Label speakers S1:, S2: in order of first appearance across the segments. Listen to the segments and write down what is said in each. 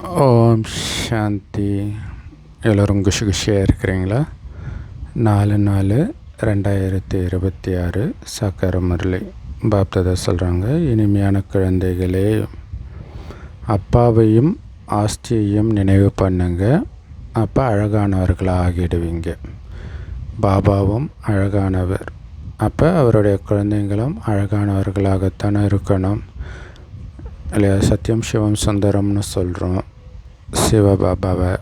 S1: ஓம் சாந்தி. எல்லோரும் குஷியாக இருக்கிறீங்களா? 4/4/2026 சாக்கார முரளி பாப்தாதா சொல்கிறாங்க, இனிமையான குழந்தைகளே, அப்பாவையும் ஆஸ்தியையும் நினைவு பண்ணுங்க. அப்போ அழகானவர்களாக ஆகிடுவீங்க. பாபாவும் அழகானவர். அப்போ அவருடைய குழந்தைங்களும் அழகானவர்களாகத்தானே இருக்கணும் இல்லையா? சத்தியம் சிவம் சுந்தரம்னு சொல்கிறோம். சிவபாபாவை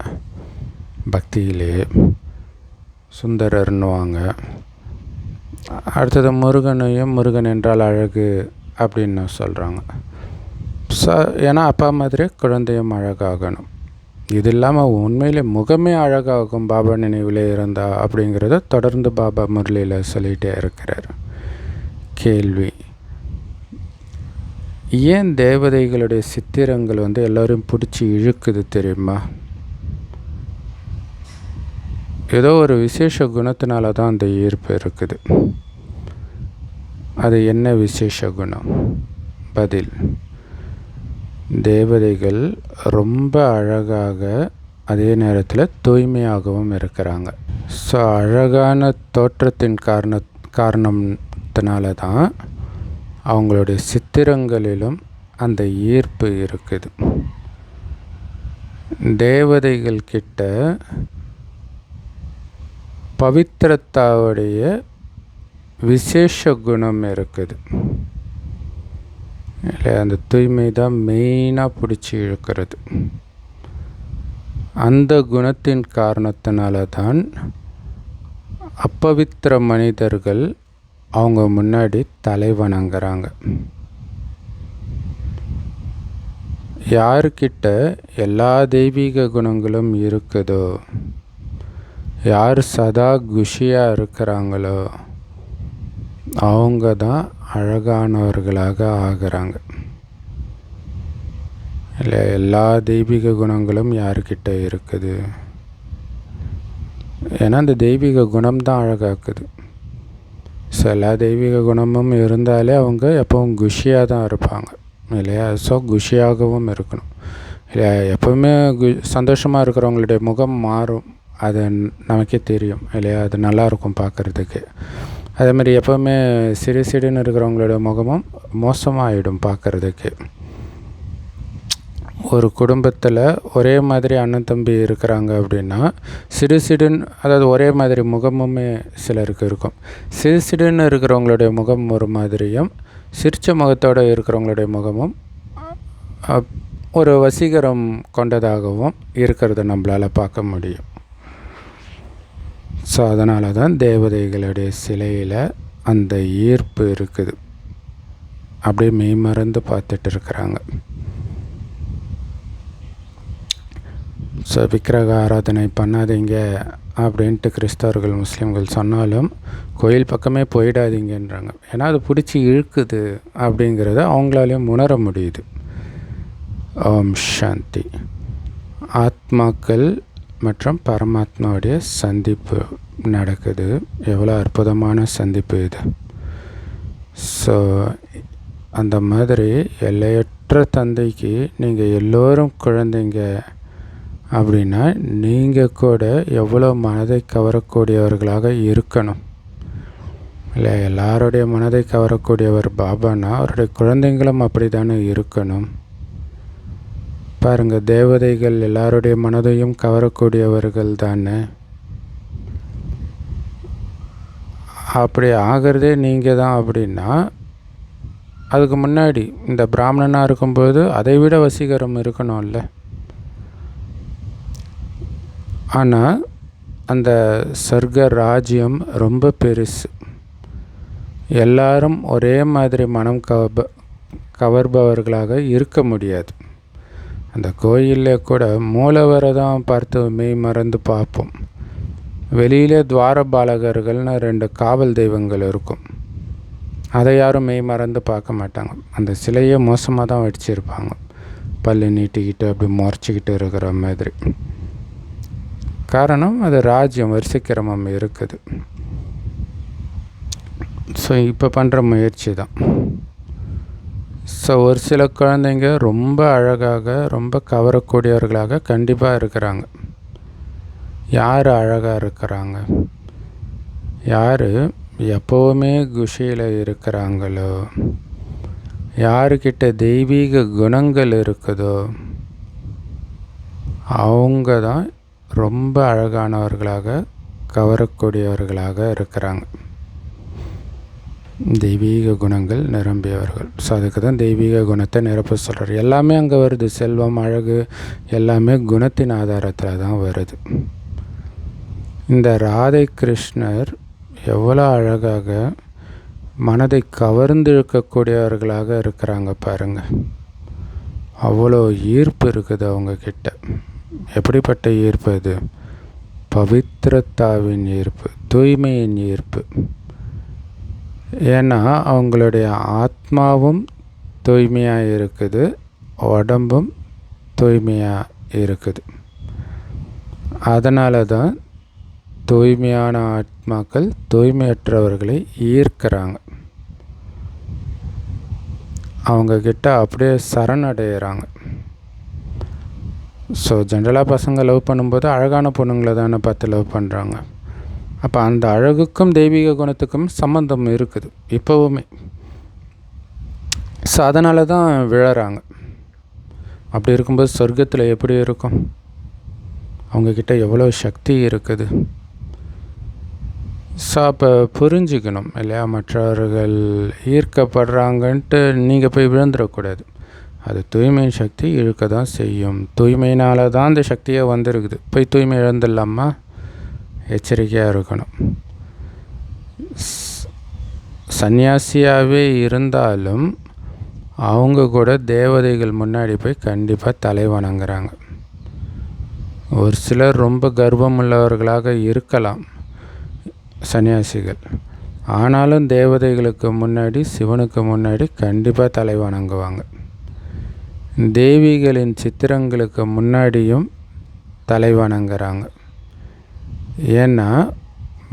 S1: பக்தியிலே சுந்தரர்னுவாங்க. அடுத்தது முருகனையும் முருகன் என்றால் அழகு அப்படின்னு சொல்கிறாங்க. ஏன்னா அப்பா மாதிரி குழந்தையும் அழகாகணும். இது இல்லாமல் உண்மையிலே முகமே அழகாகும் பாபா நினைவில் இருந்தா அப்படிங்கிறத தொடர்ந்து பாபா முரளியில் சொல்லிகிட்டே இருக்கிறார். கேள்வி: ஏன் தேவதைகளுடைய சித்திரங்கள் எல்லோரும் பிடிச்சி இழுக்குது தெரியுமா? ஏதோ ஒரு விசேஷ குணத்தினால தான் அந்த ஈர்ப்பு இருக்குது. அது என்ன விசேஷ குணம்? பதில்: தேவதைகள் ரொம்ப அழகாக அதே நேரத்தில் தூய்மையாகவும் இருக்கிறாங்க. ஸோ அழகான தோற்றத்தின் காரணத்தினால தான் அவங்களுடைய சித்திரங்களிலும் அந்த ஈர்ப்பு இருக்குது. தேவதைகள் கிட்ட பவித்திரத்தாவுடைய விசேஷ குணம் இருக்குது இல்லை? அந்த தூய்மை தான் மெயினாக பிடிச்சி இழுக்கிறது. அந்த குணத்தின் காரணத்தினால தான் அப்பவித்திர மனிதர்கள் அவங்க முன்னாடி தலை வணங்குறாங்க. யாருக்கிட்ட எல்லா தெய்வீக குணங்களும் இருக்குதோ, யார் சதா குஷியாக இருக்கிறாங்களோ, அவங்க தான் அழகானவர்களாக ஆகிறாங்க இல்லை? எல்லா தெய்வீக குணங்களும் யாருக்கிட்ட இருக்குது? ஏன்னா அந்த தெய்வீக குணம்தான் அழகாக்குது. ஸோ எல்லா தெய்வீக குணமும் இருந்தாலே அவங்க எப்பவும் குஷியாக தான் இருப்பாங்க இல்லையா? ஸோ குஷியாகவும் இருக்கணும் இல்லையா? எப்போவுமே சந்தோஷமாக இருக்கிறவங்களுடைய முகம் மாறும், அது நமக்கே தெரியும் இல்லையா? அது நல்லாயிருக்கும் பார்க்குறதுக்கு. அதேமாதிரி எப்போவுமே சிடுன்னு இருக்கிறவங்களுடைய முகமும் மோசமாகிடும் பார்க்குறதுக்கு. ஒரு குடும்பத்தில் ஒரே மாதிரி அண்ணன் தம்பி இருக்கிறாங்க அப்படின்னா சிடுன்னு, அதாவது ஒரே மாதிரி முகமுமே சிலருக்கு இருக்கும். சிடுன்னு இருக்கிறவங்களுடைய முகம் ஒரு மாதிரியும், சிரிச்ச முகத்தோடு இருக்கிறவங்களுடைய முகமும் ஒரு வசீகரம் கொண்டதாகவும் இருக்கிறத நம்மளால் பார்க்க முடியும். ஸோ அதனால தான் தேவதைகளுடைய சிலையில் அந்த ஈர்ப்பு இருக்குது. அப்படியே மெய்மறந்து பார்த்துட்டு இருக்கிறாங்க. ஸோ விக்கிரக ஆராதனை பண்ணாதீங்க அப்படின்ட்டு கிறிஸ்தவர்கள் முஸ்லீம்கள் சொன்னாலும் கோயில் பக்கமே போயிடாதீங்கன்றாங்க. ஏன்னா அது பிடிச்சி இழுக்குது அப்படிங்கிறத அவங்களாலையும் உணர முடியுது. ஓம் சாந்தி. ஆத்மாக்கள் மற்றும் பரமாத்மாவுடைய சந்திப்பு நடக்குது. எவ்வளோ அற்புதமான சந்திப்பு இது! ஸோ அந்த மாதிரி எல்லையற்ற தந்தைக்கு நீங்கள் எல்லோரும் குழந்தைங்க அப்படின்னா நீங்கள் கூட எவ்வளோ மனதை கவரக்கூடியவர்களாக இருக்கணும் இல்லை? எல்லாருடைய மனதை கவரக்கூடியவர் பாபானா அவருடைய குழந்தைங்களும் அப்படி தானே இருக்கணும். பாருங்கள், தேவதைகள் எல்லாருடைய மனதையும் கவரக்கூடியவர்கள் தானே. அப்படி ஆகிறதே நீங்கள் தான் அப்படின்னா அதுக்கு முன்னாடி இந்த பிராமணனாக இருக்கும்போது அதை விட வசீகரம் இருக்கணும்ல. ஆனால் அந்த சொர்க்க ராஜ்யம் ரொம்ப பெருசு. எல்லாரும் ஒரே மாதிரி மனம் கவர்பவர்களாக இருக்க முடியாது. அந்த கோயிலில் கூட மூலவரை தான் பார்த்து மெய் மறந்து பார்ப்போம். வெளியிலே துவாரபாலகர்கள்னு 2 காவல் தெய்வங்கள் இருக்கும். அதை யாரும் மெய் மறந்து பார்க்க மாட்டாங்க. அந்த சிலையை மோசமாக தான் வடிச்சிருப்பாங்க, பல்லு நீட்டிக்கிட்டு அப்படி முறைச்சிக்கிட்டு இருக்கிற மாதிரி. காரணம், அது ராஜ்யம், வரிசைக்கிரமம் இருக்குது. ஸோ இப்போ பண்ணுற முயற்சி தான் ஸோ ஒரு சில குழந்தைங்க ரொம்ப அழகாக, ரொம்ப கவரக்கூடியவர்களாக கண்டிப்பாக இருக்கிறாங்க. யார் அழகாக இருக்கிறாங்க? யார் எப்போவுமே குஷியில் இருக்கிறாங்களோ, யாருக்கிட்ட தெய்வீக குணங்கள் இருக்குதோ, அவங்க தான் ரொம்ப அழகானவர்களாக, கவரக்கூடியவர்களாக இருக்கிறாங்க. தெய்வீக குணங்கள் நிரம்பியவர்கள். ஸோ அதுக்கு தான் தெய்வீக குணத்தை நிரப்ப சொல்கிறார். எல்லாமே அங்கே வருது. செல்வம், அழகு எல்லாமே குணத்தின் ஆதாரத்தில் தான் வருது. இந்த ராதை கிருஷ்ணர் எவ்வளோ அழகாக மனதை கவர்ந்திழுக்கக்கூடியவர்களாக இருக்கிறாங்க பாருங்கள். அவ்வளோ ஈர்ப்பு இருக்குது அவங்கக்கிட்ட. எப்படிப்பட்ட ஈர்ப்பு அது? பவித்ரத்தாவின் ஈர்ப்பு, தூய்மையின் ஈர்ப்பு. ஏன்னா அவங்களுடைய ஆத்மாவும் தூய்மையாக இருக்குது, உடம்பும் தூய்மையாக இருக்குது. அதனால தான் தூய்மையான ஆத்மாக்கள் தூய்மையற்றவர்களை ஈர்க்கிறாங்க. அவங்கக்கிட்ட அப்படியே சரணடைகிறாங்க. ஸோ ஜென்ரலாக பசங்க லவ் பண்ணும்போது அழகான பொண்ணுங்களை தானே பார்த்து லவ் பண்ணுறாங்க. அப்போ அந்த அழகுக்கும் தெய்வீக குணத்துக்கும் சம்மந்தம் இருக்குது இப்போவுமே. ஸோ அதனால தான் விழறாங்க. அப்படி இருக்கும்போது சொர்க்கத்தில் எப்படி இருக்கும்? அவங்கக்கிட்ட எவ்வளோ சக்தி இருக்குது. ஸோ அப்போ புரிஞ்சுக்கணும் இல்லையா? மற்றவர்கள் ஈர்க்கப்படுறாங்கன்ட்டு நீங்கள் போய் விழுந்துடக்கூடாது. அது தூய்மையின் சக்தி இழுக்க தான் செய்யும். தூய்மையினால தான் அந்த சக்தியே வந்திருக்குது. போய் தூய்மை இழந்துடலாமா? எச்சரிக்கையாக இருக்கணும். சன்னியாசியாகவே இருந்தாலும் அவங்க கூட தேவதைகள் முன்னாடி போய் கண்டிப்பாக தலை வணங்குறாங்க. ஒரு சிலர் ரொம்ப கர்வம் உள்ளவர்களாக இருக்கலாம் சன்னியாசிகள். ஆனாலும் தேவதைகளுக்கு முன்னாடி, சிவனுக்கு முன்னாடி கண்டிப்பாக தலை வணங்குவாங்க. தேவிகளின் சித்திரங்களுக்கு முன்னாடியும் தலை வணங்குறாங்க. ஏன்னா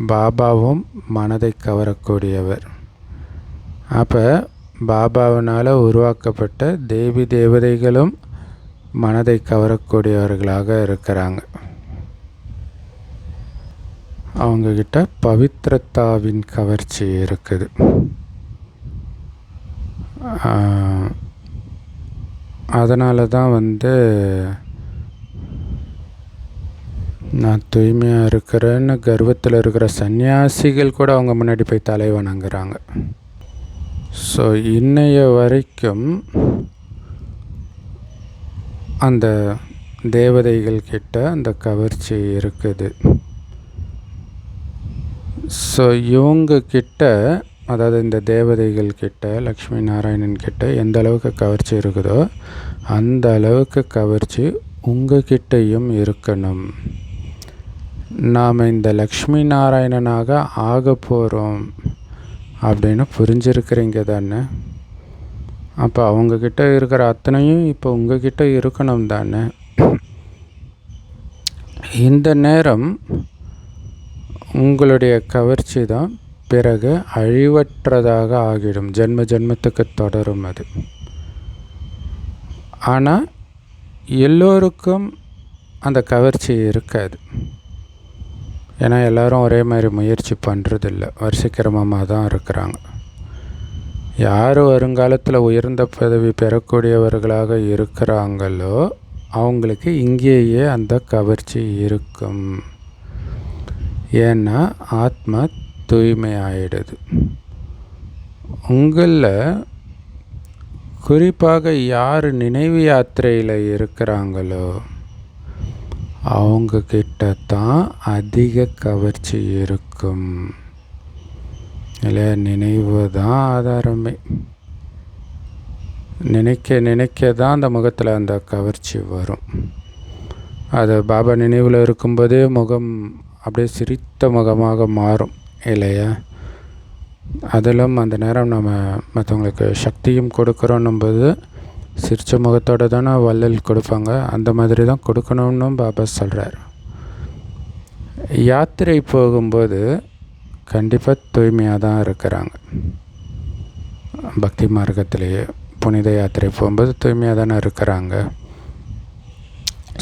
S1: பாபாவும் மனதை கவரக்கூடியவர். அப்போ பாபாவினால் உருவாக்கப்பட்ட தேவி தேவதைகளும் மனதை கவரக்கூடியவர்களாக இருக்கிறாங்க. அவங்கக்கிட்ட பவித்ரத்தாவின் கவர்ச்சி இருக்குது. அதனால தான் நான் தூய்மையாக இருக்கிறேன்னு கர்வத்தில் இருக்கிற சன்னியாசிகள் கூட அவங்க முன்னாடி போய் தலை வணங்குறாங்க. ஸோ இன்னைய வரைக்கும் அந்த தேவதைகள் கிட்ட அந்த கவர்ச்சி இருக்குது. ஸோ இவங்கக்கிட்ட, அதாவது இந்த தேவதைகள் கிட்ட, லக்ஷ்மி நாராயணன் கிட்ட எந்த அளவுக்கு கவர்ச்சி இருக்குதோ அந்த அளவுக்கு கவர்ச்சி உங்ககிட்டையும் இருக்கணும். நாம் இந்த லக்ஷ்மி நாராயணனாக ஆக போகிறோம் அப்படின்னு புரிஞ்சிருக்கிறீங்க தானே? அப்போ அவங்கக்கிட்ட இருக்கிற அத்தனையும் இப்போ உங்ககிட்ட இருக்கணும் தானே? இந்த நேரம் உங்களுடைய கவர்ச்சி தான் பிறகு அழிவற்றதாக ஆகிடும். ஜென்ம ஜென்மத்துக்கு தொடரும் அது. ஆனால் எல்லோருக்கும் அந்த கவர்ச்சி இருக்காது. ஏன்னா எல்லோரும் ஒரே மாதிரி முயற்சி பண்ணுறதில்ல, வரிசைக்கிரமமாக தான் இருக்கிறாங்க. யார் வருங்காலத்தில் உயர்ந்த பதவி பெறக்கூடியவர்களாக இருக்கிறாங்களோ அவங்களுக்கு இங்கேயே அந்த கவர்ச்சி இருக்கும். ஏன்னா ஆத்மா தூய்மை ஆகிடுது. உங்களில் குறிப்பாக யார் நினைவு யாத்திரையில் இருக்கிறாங்களோ அவங்கக்கிட்ட தான் அதிக கவர்ச்சி இருக்கும். இல்லை, நினைவு தான் ஆதாரமே. நினைக்க தான் அந்த முகத்தில் அந்த கவர்ச்சி வரும். அது பாபா நினைவில் இருக்கும்போதே முகம் அப்படியே சிரித்த முகமாக மாறும் இல்லையா? அதிலும் அந்த நேரம் நம்ம மற்றவங்களுக்கு சக்தியும் கொடுக்குறோன்னும்போது சிரித்த முகத்தோடு தானே வள்ளல் கொடுப்பாங்க. அந்த மாதிரி தான் கொடுக்கணும்னு பாபா சொல்கிறார். யாத்திரை போகும்போது கண்டிப்பாக தூய்மையாக தான் இருக்கிறாங்க. பக்தி மார்க்கத்திலேயே புனித யாத்திரை போகும்போது தூய்மையாக தானே இருக்கிறாங்க.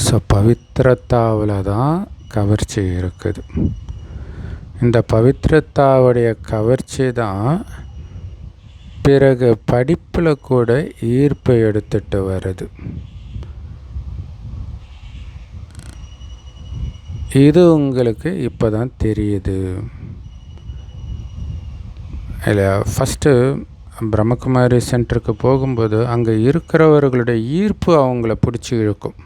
S1: ஸோ பவித்ரத்தாவில் தான் கவர்ச்சி இருக்குது. இந்த பவித்ரத்தாவுடைய கவர்ச்சி தான் பிறகு படிப்பில் கூட ஈர்ப்பை எடுத்துட்டு வருது. இது உங்களுக்கு இப்போ தான் தெரியுது இல்லை? ஃபஸ்ட்டு பிரம்மகுமாரி சென்டருக்கு போகும்போது அங்கே இருக்கிறவர்களுடைய ஈர்ப்பு அவங்கள பிடிச்சி இழுக்கும்.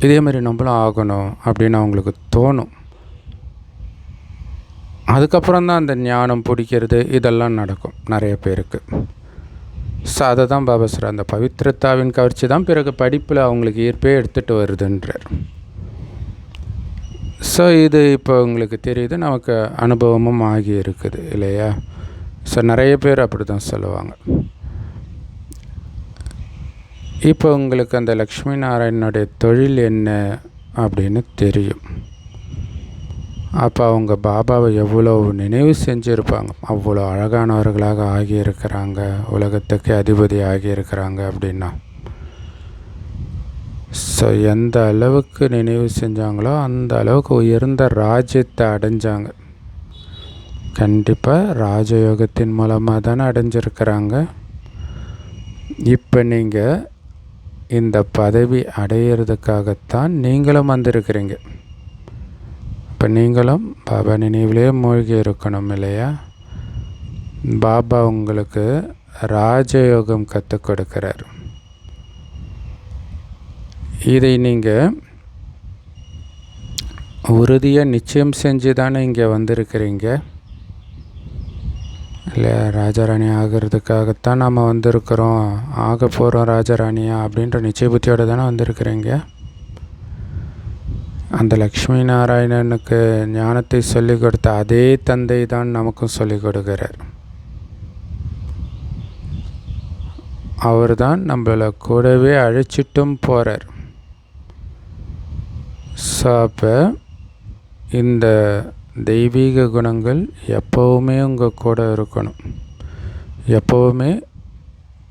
S1: இதே மாதிரி நம்மளும் ஆகணும் அப்படின்னு அவங்களுக்கு தோணும். அதுக்கப்புறம் தான் அந்த ஞானம் பிடிக்கிறது இதெல்லாம் நடக்கும் நிறைய பேருக்கு. ஸோ அதை தான் பாபா சார் அந்த பவித்ரத்தாவின் கவர்ச்சி தான் பிறகு படிப்பில் அவங்களுக்கு ஈர்ப்பே எடுத்துகிட்டு வருதுன்றார். ஸோ இது இப்போ உங்களுக்கு தெரியுது, நமக்கு அனுபவமும் ஆகி இருக்குது இல்லையா? ஸோ நிறைய பேர் அப்படி தான் சொல்லுவாங்க. இப்போ உங்களுக்கு அந்த லக்ஷ்மி நாராயணனுடைய தொழில் என்ன அப்படின்னு தெரியும். அப்போ அவங்க பாபாவை எவ்வளோ நினைவு செஞ்சுருப்பாங்க, அவ்வளோ அழகானவர்களாக ஆகியிருக்கிறாங்க, உலகத்துக்கு அதிபதி ஆகியிருக்கிறாங்க அப்படின்னா. ஸோ எந்த அளவுக்கு நினைவு செஞ்சாங்களோ அந்த அளவுக்கு உயர்ந்த ராஜ்யத்தை அடைஞ்சாங்க. கண்டிப்பாக ராஜயோகத்தின் மூலமாக தானே அடைஞ்சிருக்கிறாங்க. இப்போ நீங்கள் இந்த பதவி அடையிறதுக்காகத்தான் நீங்களும் வந்திருக்கிறீங்க. இப்போ நீங்களும் பாபா நினைவிலே மூழ்கி இருக்கணும் இல்லையா? பாபா உங்களுக்கு ராஜயோகம் கற்றுக் கொடுக்கிறார். இதை நீங்கள் உறுதியாக நிச்சயம் செஞ்சு தானே இங்கே வந்திருக்கிறீங்க இல்லை? ராஜாராணி ஆகிறதுக்காகத்தான் நம்ம வந்திருக்கிறோம், ஆக போகிறோம் ராஜாராணியா அப்படின்ற நிச்சய புத்தியோடு தானே வந்திருக்கிறீங்க. அந்த லக்ஷ்மி நாராயணனுக்கு ஞானத்தை சொல்லிக் கொடுத்த அதே தந்தை தான் நமக்கும் சொல்லிக் கொடுக்கிறார். அவர் தான் நம்மளை கூடவே அழைச்சிட்டும் போகிறார். ஸோ அப்போ இந்த தெய்வீக குணங்கள் எப்போவுமே உங்கள் கூட இருக்கணும். எப்போவுமே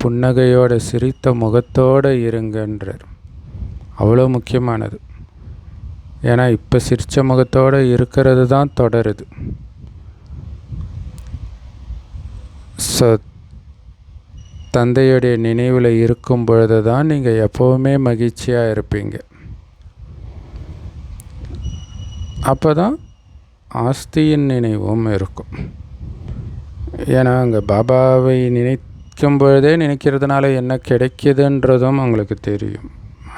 S1: புன்னகையோட சிரித்த முகத்தோடு இருங்கன்றார். அவ்வளோ முக்கியமானது. ஏன்னா இப்போ சிரித்த முகத்தோடு இருக்கிறது தான் தொடருது. ஸோ தந்தையுடைய நினைவில் இருக்கும் பொழுது தான் நீங்கள் எப்போவுமே மகிழ்ச்சியாக இருப்பீங்க. அப்போ தான் ஆஸ்தியின் நினைவும் இருக்கும். ஏன்னா அங்கே பாபாவை நினைக்கும் பொழுதே நினைக்கிறதுனால என்ன கிடைக்கிதுன்றதும் உங்களுக்கு தெரியும்.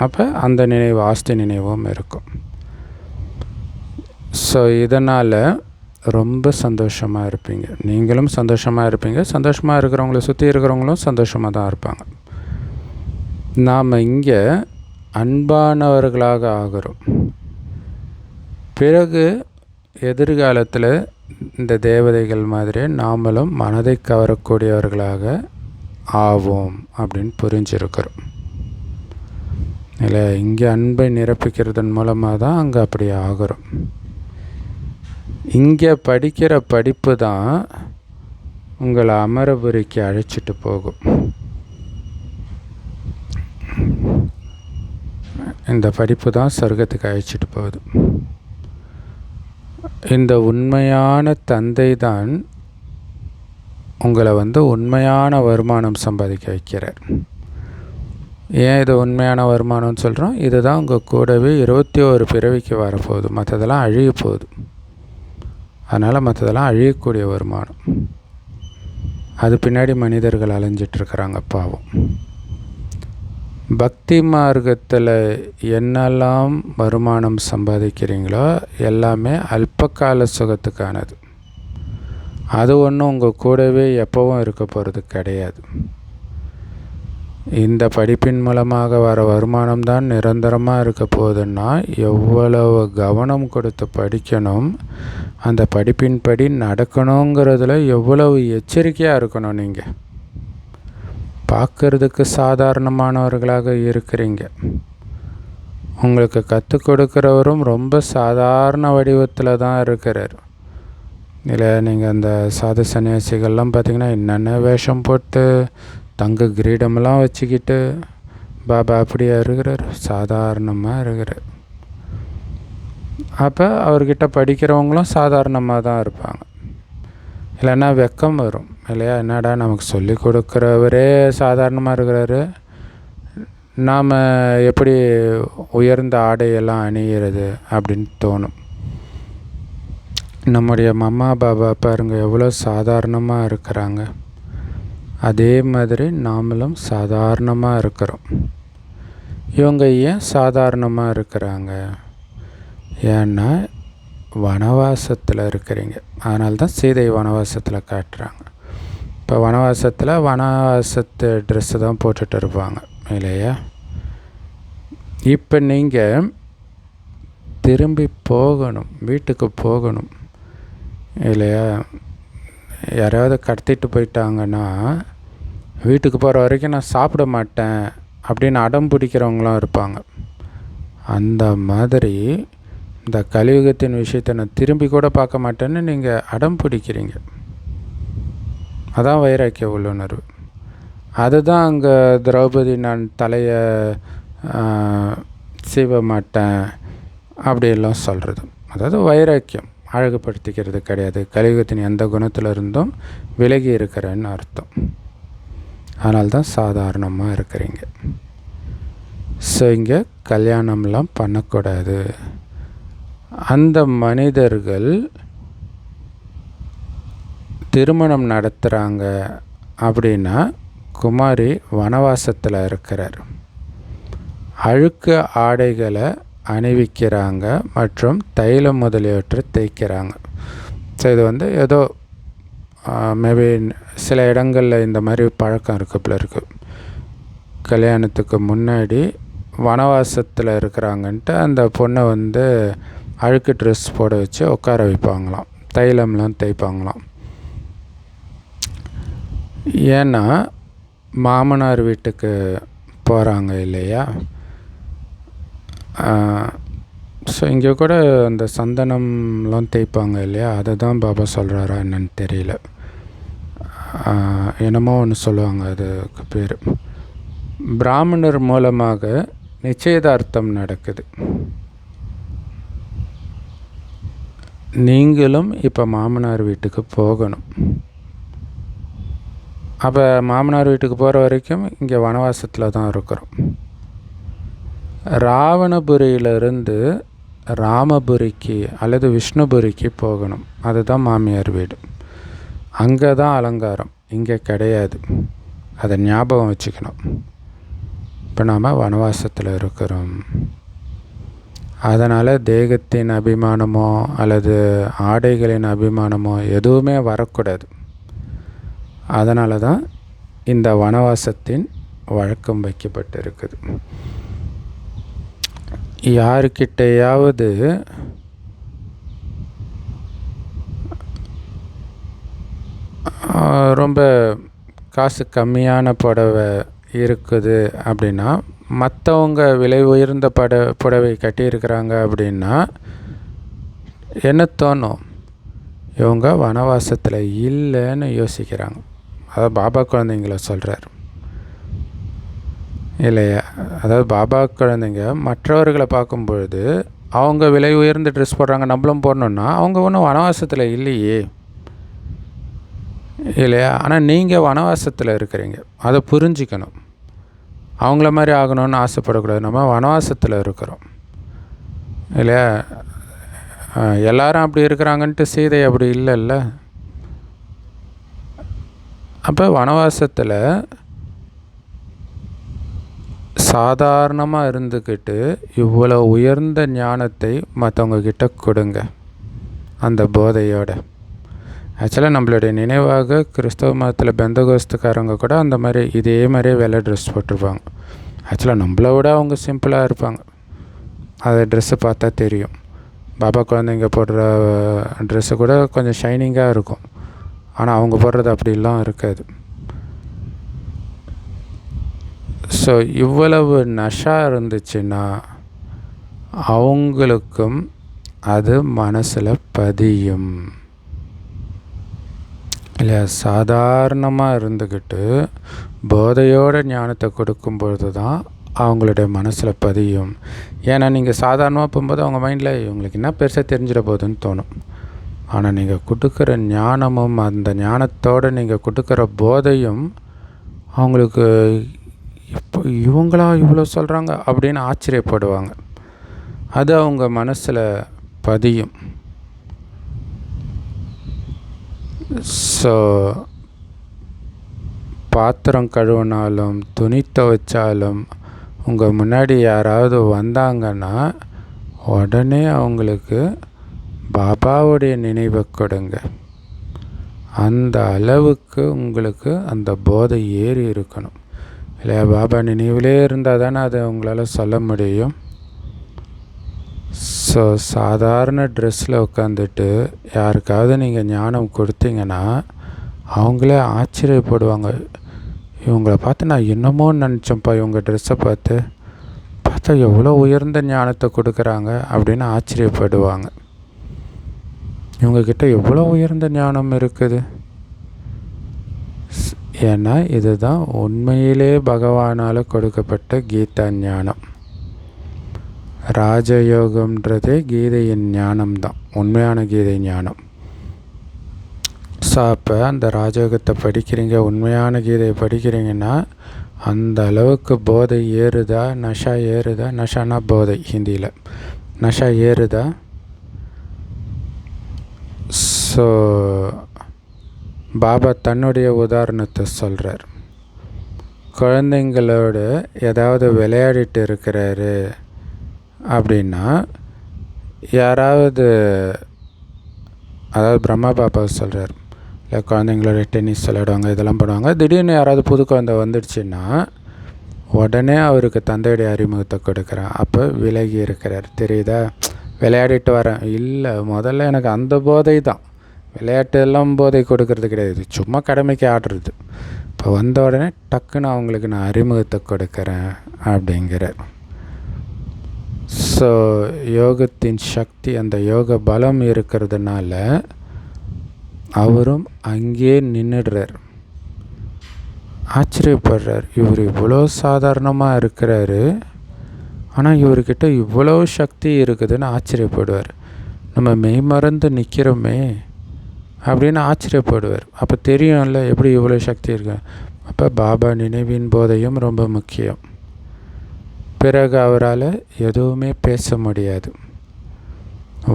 S1: அப்போ அந்த நினைவு ஆஸ்தி நினைவும் இருக்கும். ஸோ இதனால் ரொம்ப சந்தோஷமாக இருப்பீங்க. நீங்களும் சந்தோஷமாக இருப்பீங்க. சந்தோஷமாக இருக்கிறவங்கள சுற்றி இருக்கிறவங்களும் சந்தோஷமாக தான் இருப்பாங்க. நாம் இங்கே அன்பானவர்களாக ஆகிறோம். பிறகு எதிர்காலத்தில் இந்த தேவதைகள் மாதிரி நாமளும் மனதை கவரக்கூடியவர்களாக ஆவோம் அப்படின்னு புரிஞ்சிருக்கிறோம் இல்லை? இங்கே அன்பை நிரப்பிக்கிறதன் மூலமாக தான் அங்கே அப்படி ஆகிறோம். இங்கே படிக்கிற படிப்பு தான் உங்களை அமரபுரிக்கு அழைச்சிட்டு போகும். இந்த படிப்பு தான் சொர்க்கத்துக்கு அழைச்சிட்டு போகுது. இந்த உண்மையான தந்தை தான் உங்களை உண்மையான வருமானம் சம்பாதிக்க வைக்கிறார். ஏன் இது உண்மையான வருமானம்னு சொல்கிறோம்? இதுதான் உங்கள் கூடவே 21 பிறவிக்கு வரப்போகுது. மற்றதெல்லாம் அழிய போகுது. அதனால் மற்றதெல்லாம் அழியக்கூடிய வருமானம். அது பின்னாடி மனிதர்கள் அலைஞ்சிட்ருக்கிறாங்க பாவம். பக்தி மார்க்கத்தில் என்னெல்லாம் வருமானம் சம்பாதிக்கிறீங்களோ எல்லாமே அல்பகால சுகத்துக்கானது. அது ஒன்றும் உங்கள் கூடவே எப்போவும் இருக்க போகிறது கிடையாது. இந்த படிப்பின் மூலமாக வர வருமானம் தான் நிரந்தரமாக இருக்க போகுதுன்னா எவ்வளவு கவனம் கொடுத்து படிக்கணும், அந்த படிப்பின்படி நடக்கணுங்கிறதுல எவ்வளவு எச்சரிக்கையாக இருக்கணும். நீங்கள் பார்க்குறதுக்கு சாதாரணமானவர்களாக இருக்கிறீங்க. உங்களுக்கு கற்றுக் கொடுக்குறவரும் ரொம்ப சாதாரண வடிவத்தில் தான் இருக்கிறார். இல்லை நீங்கள் அந்த சாது சன்னியாசிகள்லாம் பார்த்திங்கன்னா என்னென்ன வேஷம் போட்டு தங்க கிரீடமெல்லாம் வச்சுக்கிட்டு பாபா அப்படியே இருக்கிறார், சாதாரணமாக இருக்கிறார். அப்போ அவர்கிட்ட படிக்கிறவங்களும் சாதாரணமாக தான் இருப்பாங்க. இல்லைன்னா வெக்கம் வரும் இல்லையா, என்னடா நமக்கு சொல்லி கொடுக்குறவரே சாதாரணமாக இருக்கிறாரு, நாம் எப்படி உயர்ந்த ஆடையெல்லாம் அணிகிறது அப்படின்னு தோணும். நம்முடைய மம்மா பாபா பாருங்கள் எவ்வளோ சாதாரணமாக இருக்கிறாங்க. அதே மாதிரி நாமளும் சாதாரணமாக இருக்கிறோம். இவங்க ஏன் சாதாரணமாக இருக்கிறாங்க? ஏன்னா வனவாசத்தில் இருக்கிறீங்க. அதனால தான் சீதை வனவாசத்தில் காட்டுறாங்க. இப்போ வனவாசத்தில் வனவாசத்து ட்ரெஸ்ஸு தான் போட்டுட்டு இருப்பாங்க இல்லையா. இப்போ நீங்கள் திரும்பி போகணும், வீட்டுக்கு போகணும் இல்லையா. யாராவது கடத்திட்டு போயிட்டாங்கன்னா வீட்டுக்கு போகிற வரைக்கும் நான் சாப்பிட மாட்டேன் அப்படின்னு அடம் பிடிக்கிறவங்களாம் இருப்பாங்க. அந்த மாதிரி இந்த கலியுகத்தின் விஷயத்தை நான் திரும்பி கூட பார்க்க மாட்டேன்னு நீங்கள் அடம் பிடிக்கிறீங்க. அதான் வைராக்கிய உள்ளுணர்வு. அதுதான் அங்கே திரௌபதி நான் தலையை சீவ மாட்டேன் அப்படியெல்லாம் சொல்கிறது. அதாவது வைராக்கியம் அழகுபடுத்திக்கிறது கிடையாது. கலியுகத்தின் எந்த குணத்தில் இருந்தும் விலகி இருக்கிறேன்னு அர்த்தம். அதனால்தான் சாதாரணமாக இருக்கிறீங்க. ஸோ இங்கே கல்யாணம்லாம் பண்ணக்கூடாது. அந்த மனிதர்கள் திருமணம் நடத்துகிறாங்க அப்படின்னா குமாரி வனவாசத்தில் இருக்கிறார், அழுக்கு ஆடைகளை அணிவிக்கிறாங்க மற்றும் தைலம் முதலியவற்றை தேய்க்கிறாங்க. ஸோ இது ஏதோ மேபி சில இடங்களில் இந்த மாதிரி பழக்கம் இருக்குப்பில் இருக்குது. கல்யாணத்துக்கு முன்னாடி வனவாசத்தில் இருக்கிறாங்கன்ட்டு அந்த பொண்ணை அழுக்கு ட்ரெஸ் போட வச்சு உட்கார வைப்பாங்களாம், தைலம்லாம் தேய்ப்பாங்களாம். ஏன்னா மாமனார் வீட்டுக்கு போகிறாங்க இல்லையா. ஸோ இங்கே கூட அந்த சந்தனம்லாம் தேய்ப்பாங்க இல்லையா, அதை தான் பாபா சொல்கிறாரா என்னன்னு தெரியல. என்னமோ ஒன்று சொல்லுவாங்க, அதுக்கு பேர். பிராமணர் மூலமாக நிச்சயதார்த்தம் நடக்குது. நீங்களும் இப்போ மாமனார் வீட்டுக்கு போகணும். அப்போ மாமனார் வீட்டுக்கு போகிற வரைக்கும் இங்கே வனவாசத்தில் தான் இருக்கிறோம். ராவணபுரியிலிருந்து ராமபுரிக்கு அல்லது விஷ்ணுபுரிக்கு போகணும். அதுதான் மாமியார் வீடு. அங்கே தான் அலங்காரம், இங்கே கிடையாது. அதை ஞாபகம் வச்சுக்கணும். இப்போ நாம் வனவாசத்தில் இருக்கிறோம். அதனால் தேகத்தின் அபிமானமோ அல்லது ஆடைகளின் அபிமானமோ எதுவுமே வரக்கூடாது. அதனால தான் இந்த வனவாசத்தின் வழக்கம் வைக்கப்பட்டிருக்குது. யாருக்கிட்டையாவது ரொம்ப காசு கம்மியான புடவை இருக்குது அப்படின்னா, மற்றவங்க விலை உயர்ந்த புடவை கட்டியிருக்கிறாங்க அப்படின்னா என்ன தோணும்? இவங்க வனவாசத்தில் இல்லைன்னு யோசிக்கிறாங்க. அதாவது பாபா குழந்தைங்கள சொல்கிறார் இல்லையா. அதாவது பாபா குழந்தைங்க மற்றவர்களை பார்க்கும்பொழுது அவங்க விலை உயர்ந்த ட்ரெஸ் போடுறாங்க, நம்மளும் போடணுன்னா அவங்க ஒன்றும் வனவாசத்தில் இல்லையே இல்லையா. ஆனால் நீங்கள் வனவாசத்தில் இருக்கிறீங்க, அதை புரிஞ்சிக்கணும். அவங்கள மாதிரி ஆகணும்னு ஆசைப்படக்கூடாது. நம்ம வனவாசத்தில் இருக்கிறோம் இல்லையா. எல்லாரும் அப்படி இருக்கிறாங்கன்ட்டு சீதை அப்படி இல்லைல்ல. அப்போ வனவாசத்தில் சாதாரணமாக இருந்துக்கிட்டு இவ்வளோ உயர்ந்த ஞானத்தை மற்றவங்க கிட்ட கொடுங்க அந்த போதையோட. ஆக்சுவலாக நம்மளுடைய நினைவாக கிறிஸ்தவ மதத்தில் பெந்தகோஸ்துக்காரங்க கூட அந்த மாதிரி இதே மாதிரியே வெள்ளை ட்ரெஸ் போட்டிருப்பாங்க. ஆக்சுவலாக நம்மளை விட அவங்க சிம்பிளாக இருப்பாங்க, அதை ட்ரெஸ்ஸு பார்த்தா தெரியும். பாபா குழந்தைங்க போடுற ட்ரெஸ்ஸு கூட கொஞ்சம் ஷைனிங்காக இருக்கும், ஆனால் அவங்க போடுறது அப்படிலாம் இருக்காது. ஸோ இவ்வளவு நஷா இருந்துச்சுன்னா அவங்களுக்கும் அது மனசில் பதியும். இல்லையா? சாதாரணமாக இருந்துக்கிட்டு போதையோட ஞானத்தை கொடுக்கும்பொழுது தான் அவங்களுடைய மனசில் பதியும். ஏன்னா நீங்கள் சாதாரணமாக போகும்போது அவங்க மைண்டில் இவங்களுக்கு என்ன பெருசாக தெரிஞ்சிட போகுதுன்னு தோணும். ஆனால் நீங்கள் கொடுக்குற ஞானமும் அந்த ஞானத்தோடு நீங்கள் கொடுக்குற போதையும் அவங்களுக்கு இப்போ இவங்களா இவ்வளோ சொல்கிறாங்க அப்படின்னு ஆச்சரியப்படுவாங்க. அது அவங்க மனசில் பதியும். ஸோ பாத்திரம் கழுவினாலும் துணி துவைச்சாலும் உங்கள் முன்னாடி யாராவது வந்தாங்கன்னா உடனே அவங்களுக்கு பாபாவுடைய நினைவை கொடுங்க. அந்த அளவுக்கு உங்களுக்கு அந்த போதை ஏறி இருக்கணும் இல்லையா? பாபா நினைவிலே இருந்தால் தானே அதை உங்களால் சொல்ல முடியும். ஸோ சாதாரண ட்ரெஸ்ஸில் உட்காந்துட்டு யாருக்காவது நீங்கள் ஞானம் கொடுத்தீங்கன்னா அவங்களே ஆச்சரியப்படுவாங்க. இவங்களை பார்த்து நான் என்னமோ நினச்சேன்ப்பா, இவங்க ட்ரெஸ்ஸை பார்த்தா எவ்வளோ உயர்ந்த ஞானத்தை கொடுக்குறாங்க அப்படின்னு ஆச்சரியப்படுவாங்க. இவங்கக்கிட்ட எவ்வளோ உயர்ந்த ஞானம் இருக்குது. ஏன்னா இதுதான் உண்மையிலே பகவானால் கொடுக்கப்பட்ட கீதா ஞானம். ராஜயோகம்ன்றதே கீதையின் ஞானம்தான், உண்மையான கீதை ஞானம். ஸோ அப்போ அந்த ராஜயோகத்தை படிக்கிறீங்க, உண்மையான கீதையை படிக்கிறீங்கன்னா அந்த அளவுக்கு போதை ஏறுதா, நஷா ஏறுதா? நஷானா போதை ஹிந்தியில், நஷா ஏறுதா? ஸோ பாபா தன்னுடைய உதாரணத்தை சொல்கிறார். குழந்தைங்களோட ஏதாவது விளையாடிட்டு இருக்கிறாரு அப்படின்னா யாராவது, அதாவது பிரம்மா பாபா சொல்கிறார் இல்லை, குழந்தைங்களோட டென்னிஸ் விளையாடுவாங்க, இதெல்லாம் பண்ணுவாங்க. திடீர்னு யாராவது புது குழந்தை வந்துடுச்சுன்னா உடனே அவருக்கு தந்தையுடைய அறிமுகத்தை கொடுக்குறேன். அப்போ விலகி இருக்கிறார். தெரியுதா? விளையாடிட்டு வரேன் இல்லை, முதல்ல எனக்கு அந்த போதை தான். விளையாட்டு எல்லாம் போதை கொடுக்கறது கிடையாது, சும்மா கடமைக்கு ஆடுறது. இப்போ வந்த உடனே டக்குன்னு அவங்களுக்கு நான் அறிமுகத்தை கொடுக்குறேன் அப்படிங்கிறார். ஸோ யோகத்தின் சக்தி, அந்த யோக பலம் இருக்கிறதுனால அவரும் அங்கேயே நின்றுடுறார். ஆச்சரியப்படுறார், இவர் இவ்வளோ சாதாரணமாக இருக்கிறாரு, ஆனால் இவர்கிட்ட இவ்வளோ சக்தி இருக்குதுன்னு ஆச்சரியப்படுவார். நம்ம மெய் மறந்து நிற்கிறோமே அப்படின்னு ஆச்சரியப்படுவார். அப்போ தெரியும்ல எப்படி இவ்வளோ சக்தி இருக்கு. அப்போ பாபா நினைவின் போதையும் ரொம்ப முக்கியம். பிறகு அவரால் எதுவுமே பேச முடியாது,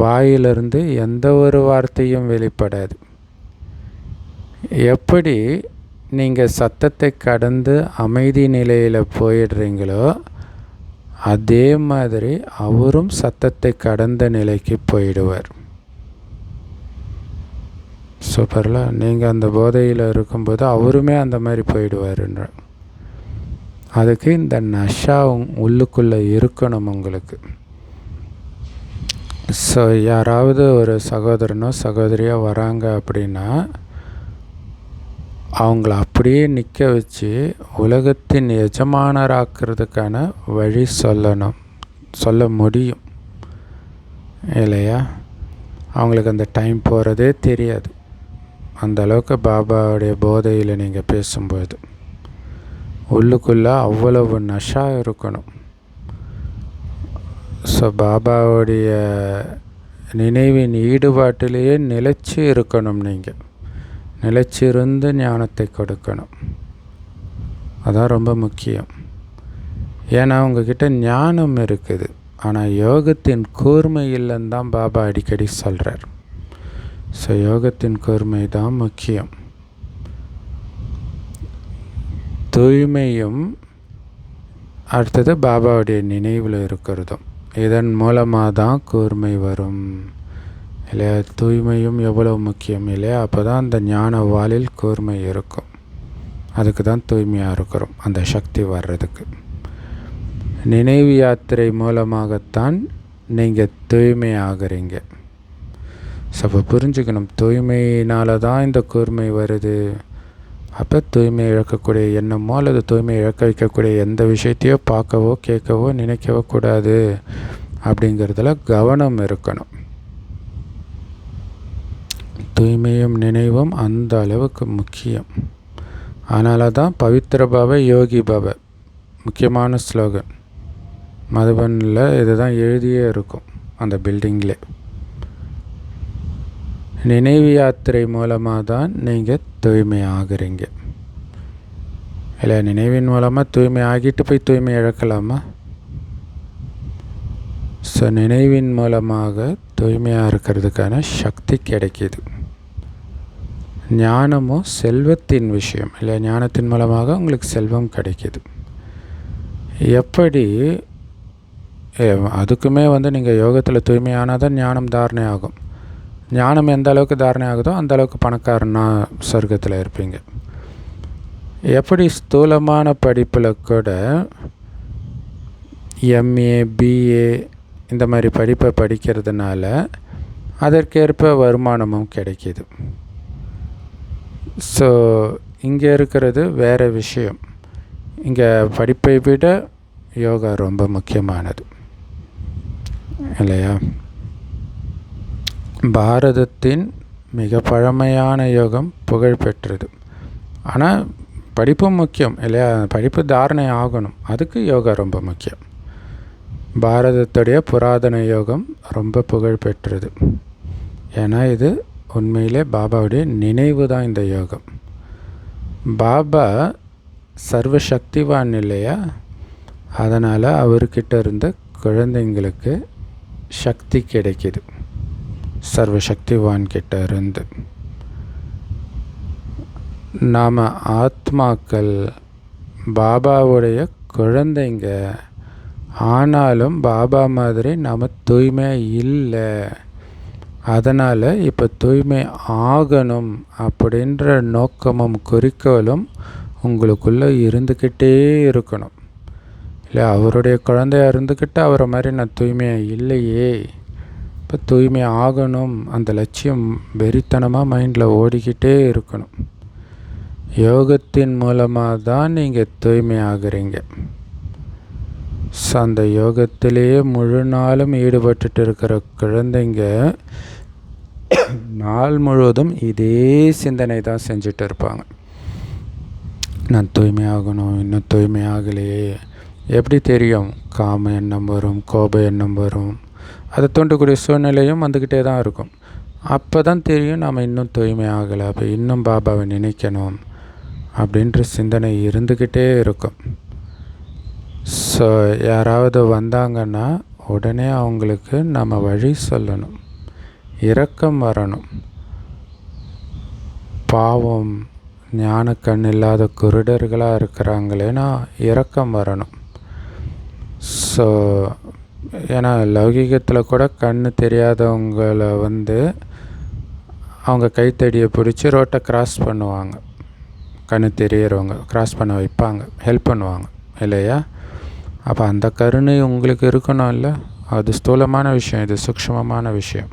S1: வாயிலிருந்து எந்த ஒரு வார்த்தையும் வெளிப்படாது. எப்படி நீங்கள் சத்தத்தை கடந்து அமைதி நிலையில் போயிடுறீங்களோ அதே மாதிரி அவரும் சத்தத்தை கடந்த நிலைக்கு போயிடுவார். சூப்பர்ல, நீங்கள் அந்த போதையில் இருக்கும்போது அவருமே அந்த மாதிரி போயிடுவாருன்ற. அதுக்கு இந்த நஷா உள்ளுக்குள்ளே இருக்கணும் உங்களுக்கு. ஸோ யாராவது ஒரு சகோதரனோ சகோதரியோ வராங்க அப்படின்னா அவங்கள அப்படியே நிற்க வச்சு உலகத்தின் எஜமானராக்கிறதுக்கான வழி சொல்ல முடியும் இல்லையா? அவங்களுக்கு அந்த டைம் போகிறதே தெரியாது. அந்த அளவுக்கு பாபாவுடைய போதையில் நீங்கள் பேசும்போது உள்ளுக்குள்ளே அவ்வளவு நஷா இருக்கணும். ஸோ பாபாவுடைய நினைவின் ஈடுபாட்டிலேயே நிலைச்சி இருக்கணும். நீங்கள் நிலைச்சிருந்து ஞானத்தை கொடுக்கணும். அதான் ரொம்ப முக்கியம். ஏன்னா உங்ககிட்ட ஞானம் இருக்குது, ஆனால் யோகத்தின் கூர்மை இல்லைன்னு தான் பாபா அடிக்கடி சொல்கிறார். ஸோ யோகத்தின் கூர்மை தான் முக்கியம். தூய்மையும் அடுத்தது பாபாவுடைய நினைவில் இருக்கிறதும், இதன் மூலமாக தான் கூர்மை வரும் இல்லையா? தூய்மையும் எவ்வளோ முக்கியம் இல்லையா? அப்போ தான் அந்த ஞான வாளில் கூர்மை இருக்கும். அதுக்கு தான் தூய்மையாக இருக்கிறோம், அந்த சக்தி வர்றதுக்கு. நினைவு யாத்திரை மூலமாகத்தான் நீங்கள் தூய்மையாகிறீங்க. ஸோ அப்போ புரிஞ்சுக்கணும், தூய்மையினால தான் இந்த கூர்மை வருது. அப்போ தூய்மை இழக்கக்கூடிய எண்ணமோ அல்லது தூய்மை இழக்க வைக்கக்கூடிய எந்த விஷயத்தையோ பார்க்கவோ கேட்கவோ நினைக்கவோ கூடாது அப்படிங்கிறதுல கவனம் இருக்கணும். தூய்மையும் நினைவும் அந்த அளவுக்கு முக்கியம். அதனால தான் பவித்ர பவ யோகி பவ முக்கியமான ஸ்லோகன். மதுபனில் இதுதான் எழுதியே இருக்கும் அந்த பில்டிங்கில். நினைவு யாத்திரை மூலமாக தான் நீங்கள் தூய்மை ஆகுறீங்க. இல்லை, நினைவின் மூலமாக தூய்மை ஆகிட்டு போய் தூய்மை இழக்கலாமா? ஸோ நினைவின் மூலமாக தூய்மையாக இருக்கிறதுக்கான சக்தி கிடைக்கிது. ஞானமும் செல்வத்தின் விஷயம். இல்லை, ஞானத்தின் மூலமாக உங்களுக்கு செல்வம் கிடைக்கிது. எப்படி அதுக்குமே நீங்கள் யோகத்தில் தூய்மையானால் தான் ஞானம் தாரணை ஆகும். ஞானம் எந்த அளவுக்கு தாரணை ஆகுதோ அந்த அளவுக்கு பணக்காரனா சொர்க்கத்தில் இருப்பீங்க. எப்படி ஸ்தூலமான படிப்பில் கூட எம்ஏ பிஏ இந்த மாதிரி படிப்பை படிக்கிறதுனால அதற்கேற்ப வருமானமும் கிடைக்கிது. ஸோ இங்கே இருக்கிறது வேறு விஷயம். இங்கே படிப்பை விட யோகா ரொம்ப முக்கியமானது இல்லையா? பாரதத்தின் மிக பழமையான யோகம் புகழ்பெற்றது. ஆனால் படிப்பும் முக்கியம் இல்லையா? படிப்பு தாரணை ஆகணும், அதுக்கு யோகா ரொம்ப முக்கியம். பாரதத்துடைய புராதன யோகம் ரொம்ப புகழ்பெற்றது. ஏன்னா இது உண்மையிலே பாபாவுடைய நினைவு தான் இந்த யோகம். பாபா சர்வசக்திவான் இல்லையா? அதனால் அவர்கிட்ட இருந்த குழந்தைங்களுக்கு சக்தி கிடைக்கிது. சர்வசக்திவான் கிட்ட இருந்து நாம் ஆத்மாக்கள் பாபாவுடைய குழந்தைங்க. ஆனாலும் பாபா மாதிரி நாம் தூய்மை இல்லை. அதனால் இப்போ தூய்மை ஆகணும் அப்படின்ற நோக்கமும் குறிக்கோளும் உங்களுக்குள்ளே இருந்துக்கிட்டே இருக்கணும். இல்லை, அவருடைய குழந்தையாக இருந்துக்கிட்டு அவரை மாதிரி நான் தூய்மையாக இல்லையே, இப்போ தூய்மை ஆகணும் அந்த லட்சியம் வெறித்தனமாக மைண்டில் ஓடிக்கிட்டே இருக்கணும். யோகத்தின் மூலமாக தான் நீங்கள் தூய்மை ஆகுறீங்க. ஸோ அந்த யோகத்திலேயே முழு நாளும் ஈடுபட்டு இருக்கிற குழந்தைங்க நாள் முழுவதும் இதே சிந்தனை தான் செஞ்சுட்டு இருப்பாங்க. நான் தூய்மையாகணும், இன்னும் தூய்மை ஆகலையே. எப்படி தெரியும்? காம எண்ணம் வரும், கோப எண்ணம் வரும், அதை தூண்டக்கூடிய சூழ்நிலையும் வந்துக்கிட்டே தான் இருக்கும். அப்போ தான் தெரியும் நாம் இன்னும் தூய்மை ஆகலை, அப்போ இன்னும் பாபாவை நினைக்கணும் அப்படின்ற சிந்தனை இருந்துக்கிட்டே இருக்கும். ஸோ யாராவது வந்தாங்கன்னா உடனே அவங்களுக்கு நம்ம வழி சொல்லணும், இரக்கம் வரணும். பாவம், ஞான கண் இல்லாத குருடர்களாக இருக்கிறாங்களேன்னா இரக்கம் வரணும். ஸோ ஏன்னா லௌகிகத்தில் கூட கண் தெரியாதவங்களை அவங்க கைத்தடியை பிடிச்சி ரோட்டை கிராஸ் பண்ணுவாங்க. கண் தெரியறவங்க கிராஸ் பண்ண வைப்பாங்க, ஹெல்ப் பண்ணுவாங்க இல்லையா? அப்போ அந்த கருணை உங்களுக்கு இருக்கணும் இல்லை? அது ஸ்தூலமான விஷயம், இது சூக்ஷ்மமான விஷயம்.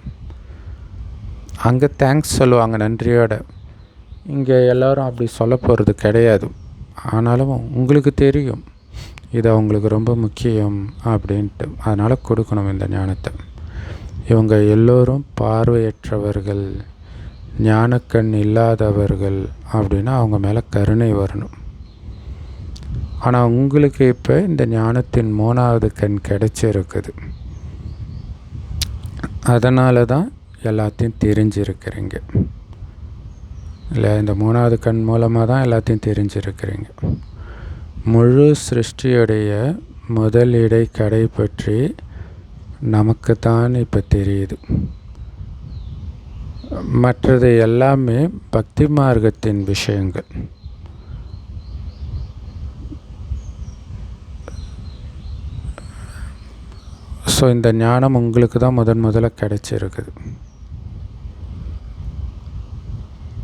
S1: அங்கே தேங்க்ஸ் சொல்லுவாங்க நன்றியோட. இங்கே எல்லோரும் அப்படி சொல்ல போகிறது கிடையாது. ஆனாலும் உங்களுக்கு தெரியும் இது அவங்களுக்கு ரொம்ப முக்கியம் அப்படின்ட்டு. அதனால் கொடுக்கணும் இந்த ஞானத்தை. இவங்க எல்லோரும் பார்வையற்றவர்கள், ஞானக்கண் இல்லாதவர்கள் அப்படின்னா அவங்க மேலே கருணை வரணும். ஆனால் உங்களுக்கு இப்போ இந்த ஞானத்தின் 3வது கண் கிடைச்சிருக்குது. அதனால தான் எல்லாத்தையும் தெரிஞ்சிருக்கிறீங்க இல்லை? இந்த 3வது கண் மூலமாக தான் எல்லாத்தையும் தெரிஞ்சிருக்கிறீங்க. முழு சிருஷ்டியுடைய முதல் இடை கடை பற்றி நமக்கு தான் இப்போ தெரியுது. மற்றது எல்லாமே பக்தி மார்க்கத்தின் விஷயங்கள். ஸோ இந்த ஞானம் உங்களுக்கு தான் முதல்ல கிடைச்சிருக்குது.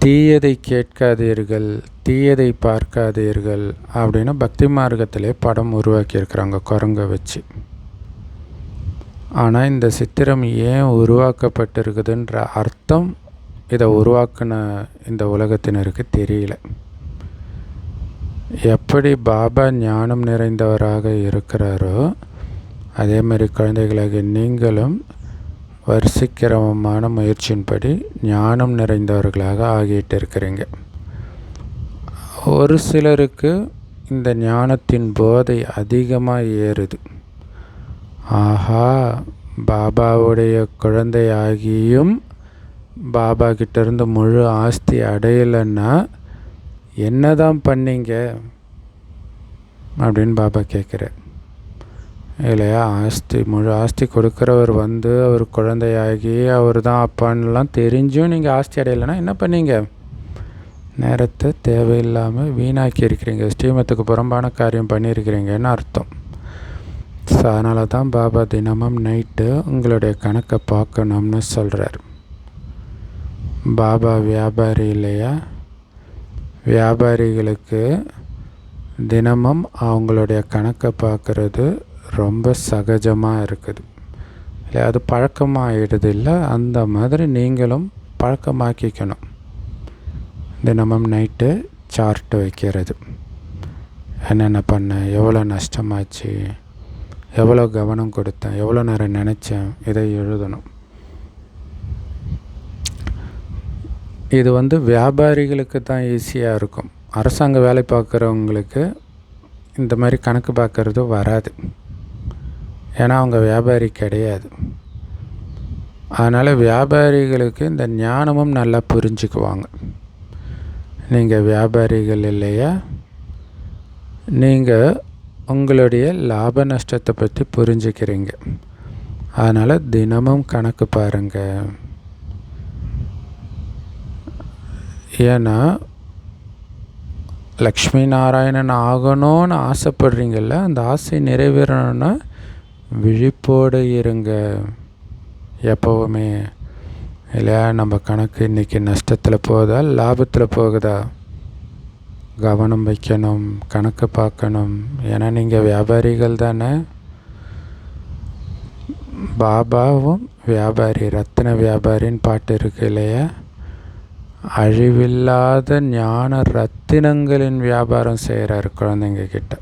S1: தீயதை கேட்காதீர்கள், தீயதை பார்க்காதீர்கள் அப்படின்னு பக்தி மார்க்கத்திலே படம் உருவாக்கியிருக்கிறாங்க குரங்கை வச்சு. ஆனால் இந்த சித்திரம் ஏன் உருவாக்கப்பட்டிருக்குதுன்ற அர்த்தம் இதை உருவாக்கின இந்த உலகத்தினருக்கு தெரியல. எப்படி பாபா ஞானம் நிறைந்தவராக இருக்கிறாரோ அதே மாதிரி குழந்தைகளாக நீங்களும் வரிசைக்கிரமமான முயற்சியின்படி ஞானம் நிறைந்தவர்களாக ஆகிட்டு இருக்கிறீங்க. ஒரு சிலருக்கு இந்த ஞானத்தின் போதை அதிகமாக ஏறுது. ஆஹா, பாபாவுடைய குழந்தையாகியும் பாபா கிட்டேருந்து முழு ஆஸ்தி அடையலைன்னா என்ன தான் பண்ணீங்க அப்படின்னு பாபா கேட்குறார் இல்லையா. முழு ஆஸ்தி கொடுக்குறவர் அவர் குழந்தையாகி அவர் தான் அப்பான்லாம் தெரிஞ்சும் நீங்கள் ஆஸ்தி அடையலைன்னா என்ன பண்ணீங்க? நேரத்தை தேவையில்லாமல் வீணாக்கி இருக்கிறீங்க, ஸ்ரீமத்துக்கு புறம்பான காரியம் பண்ணியிருக்கிறீங்கன்னு அர்த்தம். ஸோ அதனால தான் பாபா தினமும் நைட்டு உங்களுடைய கணக்கை பார்க்கணும்னு சொல்கிறார். பாபா வியாபாரி இல்லையா, வியாபாரிகளுக்கு தினமும் அவங்களுடைய கணக்கை பார்க்குறது ரொம்ப சகஜமாக இருக்குது இல்லையா. அது பழக்கமாகிடுது இல்லை, அந்த மாதிரி நீங்களும் பழக்கமாக்கிக்கணும். தினமும் நைட்டு சார்ட்டு வைக்கிறது, என்னென்ன பண்ணேன், எவ்வளோ நஷ்டமாச்சு, எவ்வளோ கவனம் கொடுத்தேன், எவ்வளோ நேரம் நினச்சேன், இதை எழுதணும். இது வியாபாரிகளுக்கு தான் ஈஸியாக இருக்கும். அரசாங்க வேலை பார்க்குறவங்களுக்கு இந்த மாதிரி கணக்கு பார்க்குறது வராது, ஏன்னா அவங்க வியாபாரி கிடையாது. அதனால் வியாபாரிகளுக்கு இந்த ஞானமும் நல்லா புரிஞ்சுக்குவாங்க. நீங்கள் வியாபாரிகள் இல்லையா, நீங்கள் உங்களுடைய லாப நஷ்டத்தை பற்றி புரிஞ்சுக்கிறீங்க. அதனால் தினமும் கணக்கு பாருங்கள். ஏன்னா லக்ஷ்மி நாராயணன் ஆகணும்னு ஆசைப்படுறீங்கள்ல, அந்த ஆசை நிறைவேறணும்னா விழிப்போடு இருங்க எப்போவுமே இல்லையா. நம்ம கணக்கு இன்றைக்கி நஷ்டத்தில் போகுதா லாபத்தில் போகுதா, கவனம் வைக்கணும், கணக்கு பார்க்கணும். ஏன்னா நீங்கள் வியாபாரிகள் தானே. பாபாவும் வியாபாரி, ரத்தின வியாபாரின்னு பாட்டு இருக்கு இல்லையா. அழிவில்லாத ஞான ரத்தினங்களின் வியாபாரம் செய்கிறார் குழந்தைங்க கிட்ட.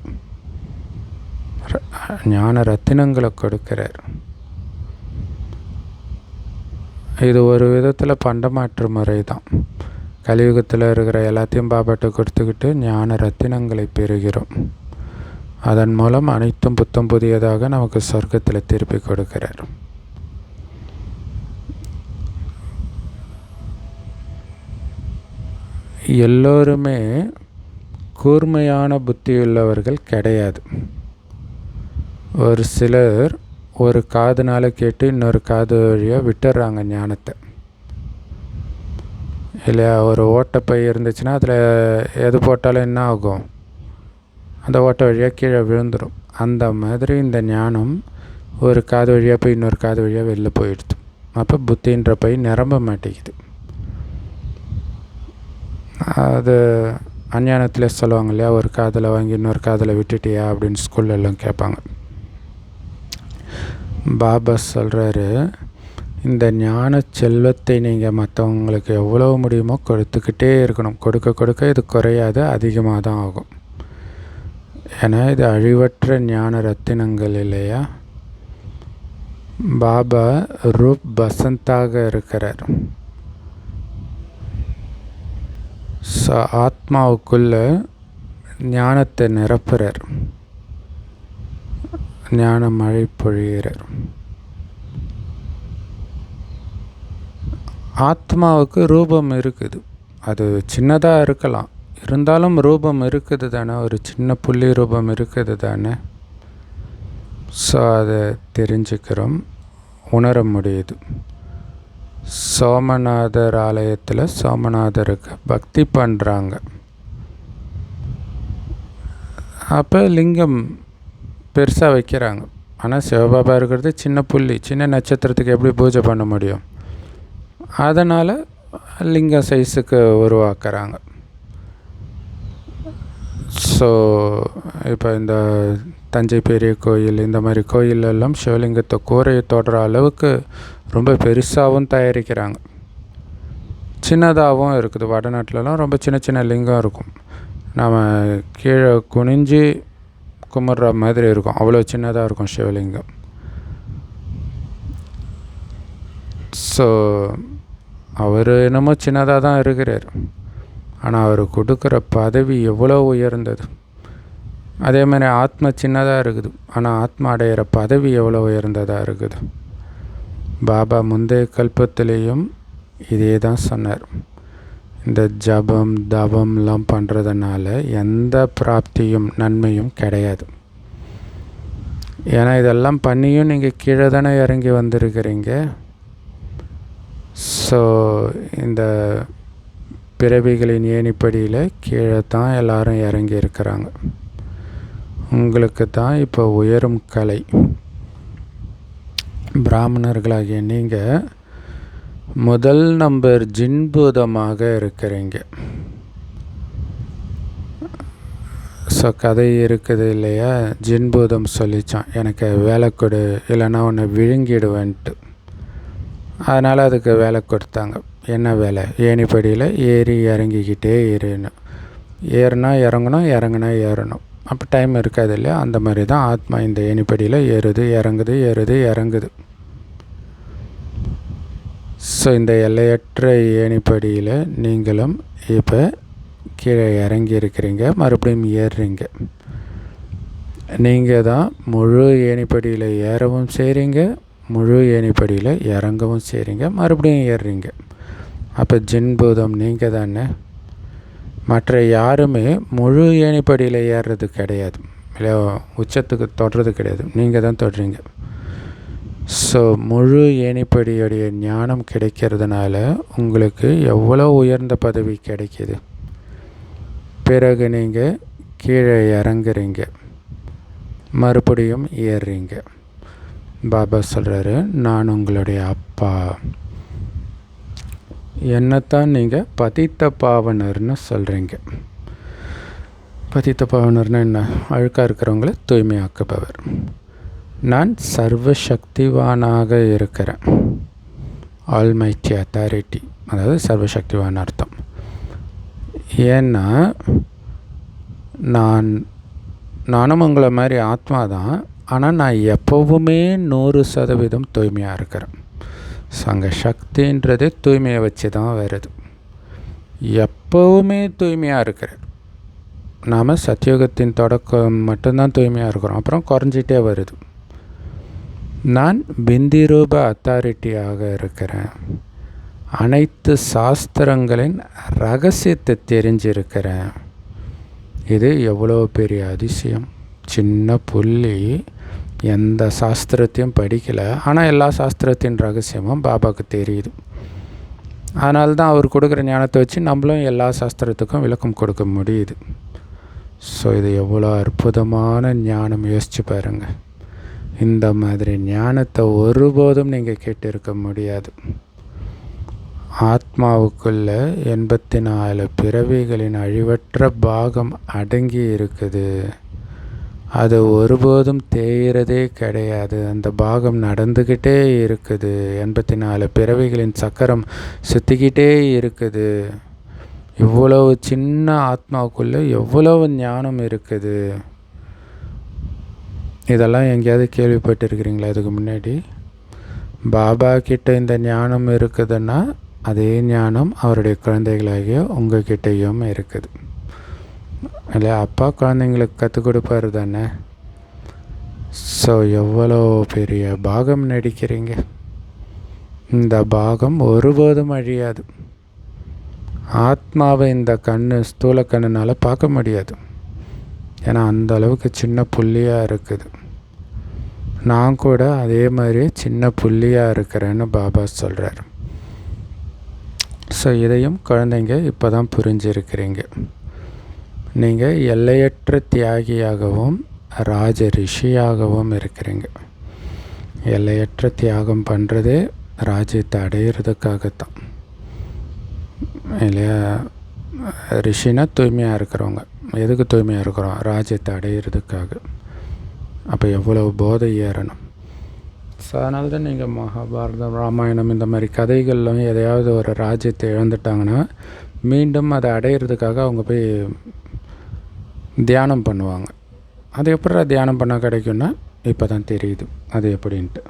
S1: ஞான ரத்தினங்களை கொடுக்கிறார். இது ஒரு விதத்தில் பண்டமாற்று முறை தான். கலியுகத்தில் இருக்கிற எல்லாத்தையும் பாபாட்ட கொடுத்துக்கிட்டு ஞான ரத்தினங்களை பெறுகிறோம். அதன் மூலம் அனைத்தும் புத்தம் புதியதாக நமக்கு சொர்க்கத்தில் திருப்பி கொடுக்கிறார். எல்லோருமே கூர்மையான புத்தியுள்ளவர்கள் கிடையாது. ஒரு சிலர் ஒரு காதுனால் கேட்டு இன்னொரு காது வழியாக விட்டுடுறாங்க ஞானத்தை இல்லையா. ஒரு ஓட்டப்பை இருந்துச்சுன்னா அதில் எது போட்டாலும் என்ன ஆகும், அந்த ஓட்டை வழியாக கீழே விழுந்துடும். அந்த மாதிரி இந்த ஞானம் ஒரு காது வழியாக போய் இன்னொரு காது வழியாக வெளில போயிடுது. அப்போ புத்தின்ற பை நிரம்ப மாட்டேங்குது. அது அஞ்ஞானத்தில் சொல்லுவாங்க இல்லையா, ஒரு காதில் வாங்கி இன்னொரு காதில் விட்டுட்டியா அப்படின்னு ஸ்கூல்லெல்லாம் கேட்பாங்க. பாபா சொல்கிறாரு, இந்த ஞான செல்வத்தை நீங்கள் மற்றவங்களுக்கு எவ்வளோ முடியுமோ கொடுத்துக்கிட்டே இருக்கணும். கொடுக்க கொடுக்க இது குறையாது, அதிகமாக தான் ஆகும். ஏன்னா இது அழிவற்ற ஞான ரத்தினங்கள் இல்லையா. பாபா ரூப் பசந்தாக இருக்கிறார். ஆத்மாவுக்குள்ள ஞானத்தை நிரப்புறார், ஞான மழை பொழிகிறார். ஆத்மாவுக்கு ரூபம் இருக்குது, அது சின்னதாக இருக்கலாம், இருந்தாலும் ரூபம் இருக்குது தானே, ஒரு சின்ன புள்ளி ரூபம் இருக்குது தானே. ஸோ அதை தெரிஞ்சுக்கிறோம், உணர முடியுது. சோமநாதர் ஆலயத்தில் சோமநாதருக்கு பக்தி பண்ணுறாங்க. அப்போ லிங்கம் பெருசாக வைக்கிறாங்க. ஆனால் சிவபாபா இருக்கிறது சின்ன புள்ளி, சின்ன நட்சத்திரத்துக்கு எப்படி பூஜை பண்ண முடியும்? அதனால் லிங்கம் சைஸுக்கு உருவாக்குறாங்க. ஸோ இப்போ இந்த தஞ்சை பெரிய கோயில், இந்த மாதிரி கோயிலெல்லாம் சிவலிங்கத்தை கூரையை தொடுற அளவுக்கு ரொம்ப பெருசாகவும் தயாரிக்கிறாங்க, சின்னதாகவும் இருக்குது. வடநாட்டிலலாம் ரொம்ப சின்ன சின்ன லிங்கம் இருக்கும், நாம் கீழே குனிஞ்சு கும்பிட்ற மாதிரி இருக்கும், அவ்வளோ சின்னதாக இருக்கும் சிவலிங்கம். ஸோ அவர் என்னமோ சின்னதாக தான் இருக்கிறார், ஆனால் அவர் கொடுக்குற பதவி எவ்வளோ உயர்ந்தது. அதே மாதிரி ஆத்மா சின்னதாக இருக்குது, ஆனால் ஆத்மா அடையிற பதவி எவ்வளோ உயர்ந்ததாக இருக்குது. பாபா முந்தைய கல்பத்திலேயும் இதே தான் சொன்னார். இந்த ஜபம் தவம்லாம் பண்ணுறதுனால எந்த பிராப்தியும் நன்மையும் கிடையாது. ஏன்னா இதெல்லாம் பண்ணியும் நீங்கள் கீழே தானே இறங்கி வந்திருக்கிறீங்க. ஸோ இந்த பிறவிகளின் ஏணிப்படியில் கீழே தான் எல்லாரும் இறங்கி இருக்கிறாங்க. உங்களுக்கு தான் இப்போ உயரும் கலை. பிராமணர்களாகிய நீங்கள் முதல் நம்பர் ஜின்பூதமாக இருக்கிறீங்க. ஸோ கதை இருக்குது இல்லையா, ஜின்பூதம் சொல்லிச்சான், எனக்கு வேலை கொடு இல்லைன்னா உன்னை விழுங்கிடுவேன்ட்டு. அதனால் அதுக்கு வேலை கொடுத்தாங்க. என்ன வேலை? ஏணிப்படியில் ஏறி இறங்கிக்கிட்டே ஏறணும். ஏறினா இறங்கணும், இறங்குனா ஏறணும். அப்போ டைம் இருக்காது இல்லையா. அந்த மாதிரி தான் ஆத்மா இந்த ஏணிப்படியில் ஏறுது இறங்குது ஏறுது இறங்குது. ஸோ இந்த எல்லையற்ற ஏணிப்படியில் நீங்களும் இப்போ கீழே இறங்கி இருக்கிறீங்க, மறுபடியும் ஏறுறீங்க. நீங்கள் தான் முழு ஏணிப்படியில் ஏறவும் செய்கிறீங்க, முழு ஏணிப்படியில் இறங்கவும் செய்கிறீங்க, மறுபடியும் ஏறுறீங்க. அப்போ ஜின்பூதம் நீங்கள் தானே. மற்ற யாருமே முழு ஏணிப்படியில் ஏறுறது கிடையாது, இல்லை உச்சத்துக்கு தொடுறது கிடையாது, நீங்கள் தான் தொடுறீங்க. ஸோ முழு ஏணிப்படியுடைய ஞானம் கிடைக்கிறதுனால உங்களுக்கு எவ்வளோ உயர்ந்த பதவி கிடைக்கிது. பிறகு நீங்கள் கீழே இறங்குறீங்க, மறுபடியும் ஏறுறீங்க. பாபா சொல்கிறாரு, நான் உங்களுடைய அப்பா. என்னத்தான் நீங்கள் பதித்த பாவனர்னு சொல்கிறீங்க. பதித்த பாவனர்னா என்ன? அழுக்காக இருக்கிறவங்கள தூய்மையாக்குபவர். நான் சர்வசக்திவானாக இருக்கிறேன். ஆல்மைட்டி அத்தாரிட்டி, அதாவது சர்வசக்திவான் அர்த்தம். ஏன்னா நானும் உங்களை மாதிரி ஆத்மா தான், ஆனால் நான் எப்போவுமே 100% தூய்மையாக இருக்கிறேன். ஸோ அங்கே சக்தின்றது தூய்மையை வச்சு தான் வருது. எப்போவுமே தூய்மையாக இருக்கிறேன். நாம் சத்தியுகத்தின் தொடக்கம் மட்டும்தான் தூய்மையாக இருக்கிறோம், அப்புறம் குறைஞ்சிட்டே வருது. நான் பிந்தி ரூப அத்தாரிட்டியாக இருக்கிறேன். அனைத்து சாஸ்திரங்களின் ரகசியத்தை தெரிஞ்சிருக்கிறேன். இது எவ்வளோ பெரிய அதிசயம். சின்ன புள்ளி, எந்த சாஸ்திரத்தையும் படிக்கலை, ஆனால் எல்லா சாஸ்திரத்தின் ரகசியமும் பாபாவுக்கு தெரியுது. அதனால தான் அவர் கொடுக்குற ஞானத்தை வச்சு நம்மளும் எல்லா சாஸ்திரத்துக்கும் விளக்கம் கொடுக்க முடியுது. ஸோ இது எவ்வளோ அற்புதமான ஞானம், யோசிச்சு பாருங்கள். இந்த மாதிரி ஞானத்தை ஒருபோதும் நீங்கள் கேட்டிருக்க முடியாது. ஆத்மாவுக்குள்ள 84 பிறவிகளின் அழிவற்ற பாகம் அடங்கி இருக்குது. அது ஒருபோதும் தேய்கிறதே கிடையாது. அந்த பாகம் நடந்துக்கிட்டே இருக்குது. 84 பிறவிகளின் சக்கரம் சுற்றிக்கிட்டே இருக்குது. இவ்வளவு சின்ன ஆத்மாவுக்குள்ளே எவ்வளவு ஞானம் இருக்குது. இதெல்லாம் எங்கேயாவது கேள்விப்பட்டிருக்கிறீங்களா இதுக்கு முன்னாடி? பாபா கிட்ட இந்த ஞானம் இருக்குதுன்னா அதே ஞானம் அவருடைய குழந்தைகளாகிய உங்ககிட்டையும் இருக்குது இல்லையா? அப்பா குழந்தைங்களுக்கு கற்றுக் கொடுப்பாரு தானே. ஸோ எவ்வளோ பெரிய பாகம் நடிக்கிறீங்க. இந்த பாகம் ஒருபோதும் அழியாது. ஆத்மாவை இந்த ஸ்தூல கண்ணுனால் பார்க்க முடியாது, ஏன்னா அந்த அளவுக்கு சின்ன புள்ளியாக இருக்குது. நான் கூட அதே மாதிரி சின்ன புள்ளியாக இருக்கிறேன்னு பாபா சொல்கிறார். ஸோ இதையும் குழந்தைங்க இப்போ தான் புரிஞ்சிருக்கிறீங்க. நீங்கள் எல்லையற்ற தியாகியாகவும் ராஜ ரிஷியாகவும் இருக்கிறீங்க. எல்லையற்ற தியாகம் பண்ணுறதே ராஜ்யத்தை அடையிறதுக்காகத்தான் இல்லையா? ரிஷினா தூய்மையாக இருக்கிறவங்க. எதுக்கு தூய்மையாக இருக்கிறோம்? ராஜ்யத்தை அடையிறதுக்காக. அப்போ எவ்வளோ போதை ஏறணும். ஸோ அதனால தான் நீங்கள் மகாபாரதம், ராமாயணம் இந்த மாதிரி கதைகளிலும் எதையாவது ஒரு ராஜ்யத்தை இழந்துட்டாங்கன்னா மீண்டும் அதை அடையிறதுக்காக அவங்க போய் தியானம் பண்ணுவாங்க. அது எப்படி தியானம் பண்ணால் கிடைக்குன்னா இப்போ தான் தெரியுது அது எப்படின்ட்டு.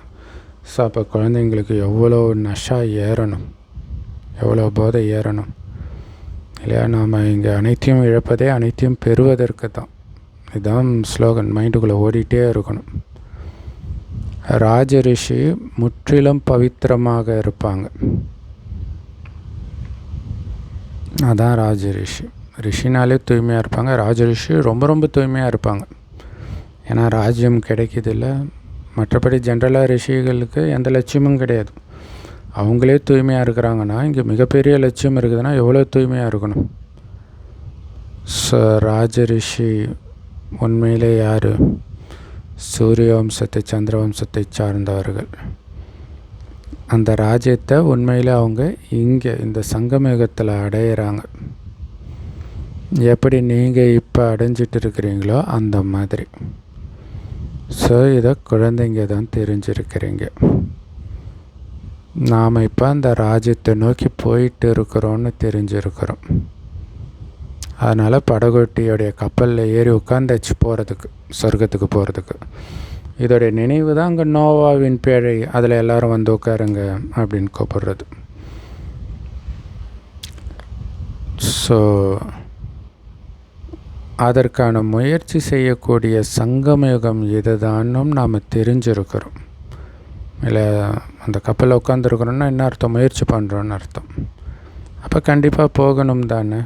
S1: ஸோ அப்போ குழந்தைங்களுக்கு எவ்வளோ நஷா ஏறணும், எவ்வளோ போதை ஏறணும் இல்லையா? நாம் இங்கே அனைத்தையும் இழப்பதே அனைத்தையும் பெறுவதற்கு தான். இதுதான் ஸ்லோகன் மைண்டுக்குள்ளே ஓடிட்டே இருக்கணும். ராஜரிஷி முற்றிலும் பவித்திரமாக இருப்பாங்க. அதான் ராஜரிஷி. ரிஷினாலே தூய்மையாக இருப்பாங்க. ராஜரிஷி ரொம்ப ரொம்ப தூய்மையாக இருப்பாங்க. ஏன்னா ராஜ்யம் கிடைக்கிதில்ல. மற்றபடி ஜென்ரலாக ரிஷிகளுக்கு எந்த லட்சியமும் கிடையாது. அவங்களே தூய்மையாக இருக்கிறாங்கன்னா இங்கே மிகப்பெரிய லட்சியம் இருக்குதுன்னா எவ்வளோ தூய்மையாக இருக்கணும். ஸோ ராஜரிஷி உண்மையிலே யார்? சூரிய வம்சத்தை சந்திர வம்சத்தை சார்ந்தவர்கள். அந்த ராஜ்யத்தை உண்மையில் அவங்க இங்கே இந்த சங்கமயுகத்தில் அடையிறாங்க. எப்படி நீங்கள் இப்போ அடைஞ்சிட்டு இருக்கிறீங்களோ அந்த மாதிரி. ஸோ இதை குழந்தைங்க தான் தெரிஞ்சிருக்கிறீங்க. நாம் இப்போ அந்த ராஜ்யத்தை நோக்கி போயிட்டு இருக்கிறோன்னு தெரிஞ்சிருக்கிறோம். அதனால் படகோட்டியோடைய கப்பலில் ஏறி உட்காந்தாச்சு போகிறதுக்கு, சொர்க்கத்துக்கு போகிறதுக்கு. இதோடைய நினைவு தான் அங்கே நோவாவின் பேழை, அதில் எல்லோரும் வந்து உட்காருங்க அப்படின்னு கூப்பிடுறது. ஸோ அதற்கான முயற்சி செய்யக்கூடிய சங்கமயுகம் இதுதானும் நாம் தெரிஞ்சிருக்கிறோம். இல்லை அந்த கப்பலில் உட்காந்துருக்குறோன்னா என்ன அர்த்தம்? முயற்சி பண்ணுறோன்னு அர்த்தம். அப்போ கண்டிப்பாக போகணும் தானே.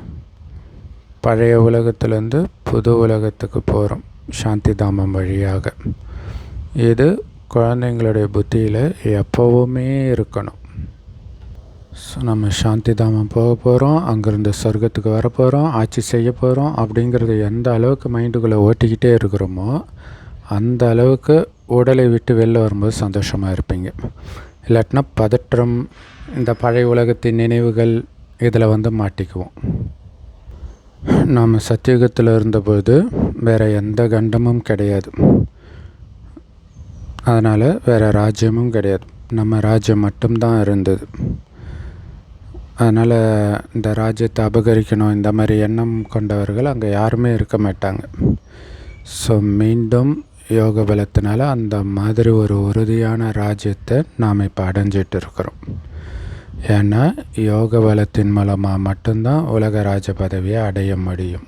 S1: பழைய உலகத்துலேருந்து புது உலகத்துக்கு போகிறோம் சாந்தி தாமம் வழியாக. இது குழந்தைங்களுடைய புத்தியில் எப்போவுமே இருக்கணும். ஸோ நம்ம சாந்தி தாமம் போக போகிறோம், அங்கேருந்து சொர்க்கத்துக்கு வர போகிறோம், ஆட்சி செய்ய போகிறோம் அப்படிங்கிறது எந்த அளவுக்கு மைண்டுக்குள்ளே ஓட்டிக்கிட்டே இருக்கிறோமோ அந்த அளவுக்கு உடலை விட்டு வெளில வரும்போது சந்தோஷமாக இருப்பீங்க. இல்லாட்டினா பதற்றம், இந்த பழைய உலகத்தின் நினைவுகள் இதில் வந்து மாட்டிக்குவோம். நாம் சத்தியுகத்தில் இருந்தபோது வேறு எந்த கண்டமும் கிடையாது. அதனால் வேறு ராஜ்யமும் கிடையாது. நம்ம ராஜ்யம் மட்டும்தான் இருந்தது. அதனால் இந்த ராஜ்யத்தை அபகரிக்கணும் இந்த மாதிரி எண்ணம் கொண்டவர்கள் அங்கே யாருமே இருக்க மாட்டாங்க. ஸோ மீண்டும் யோக பலத்தினால அந்த மாதிரி ஒரு உறுதியான ராஜ்யத்தை நாம் இப்போ அடைஞ்சிட்டு இருக்கிறோம். ஏன்னா யோக பலத்தின் மூலமாக மட்டும்தான் உலக ராஜ பதவியை அடைய முடியும்.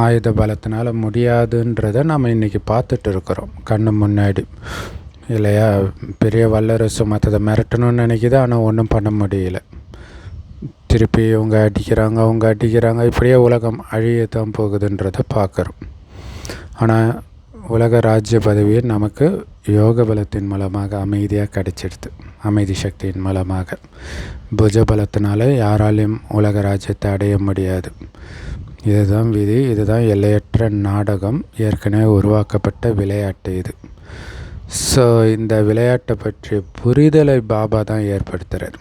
S1: ஆயுத பலத்தினால முடியாதுன்றதை நம்ம இன்றைக்கி பார்த்துட்டு இருக்கிறோம் கண்ணு முன்னாடி இல்லையா? பெரிய வல்லரசு மற்றதை மிரட்டணும்னு நினைக்கிது, ஆனால் ஒன்றும் பண்ண முடியல. திருப்பி இவங்க அடிக்கிறாங்க, அவங்க அடிக்கிறாங்க, இப்படியே உலகம் அழியத்தான் போகுதுன்றதை பார்க்குறோம். ஆனால் உலக ராஜ்ய பதவியை நமக்கு யோக பலத்தின் மூலமாக அமைதியாக கிடைச்சிடுது. அமைதி சக்தியின் மூலமாக. புஜ பலத்தினால யாராலையும் உலக ராஜ்யத்தை அடைய முடியாது. இதுதான் விதி, இதுதான் எல்லையற்ற நாடகம், ஏற்கனவே உருவாக்கப்பட்ட விளையாட்டு இது. ஸோ இந்த விளையாட்டை பற்றிய புரிதலை பாபா தான் ஏற்படுத்துகிறார்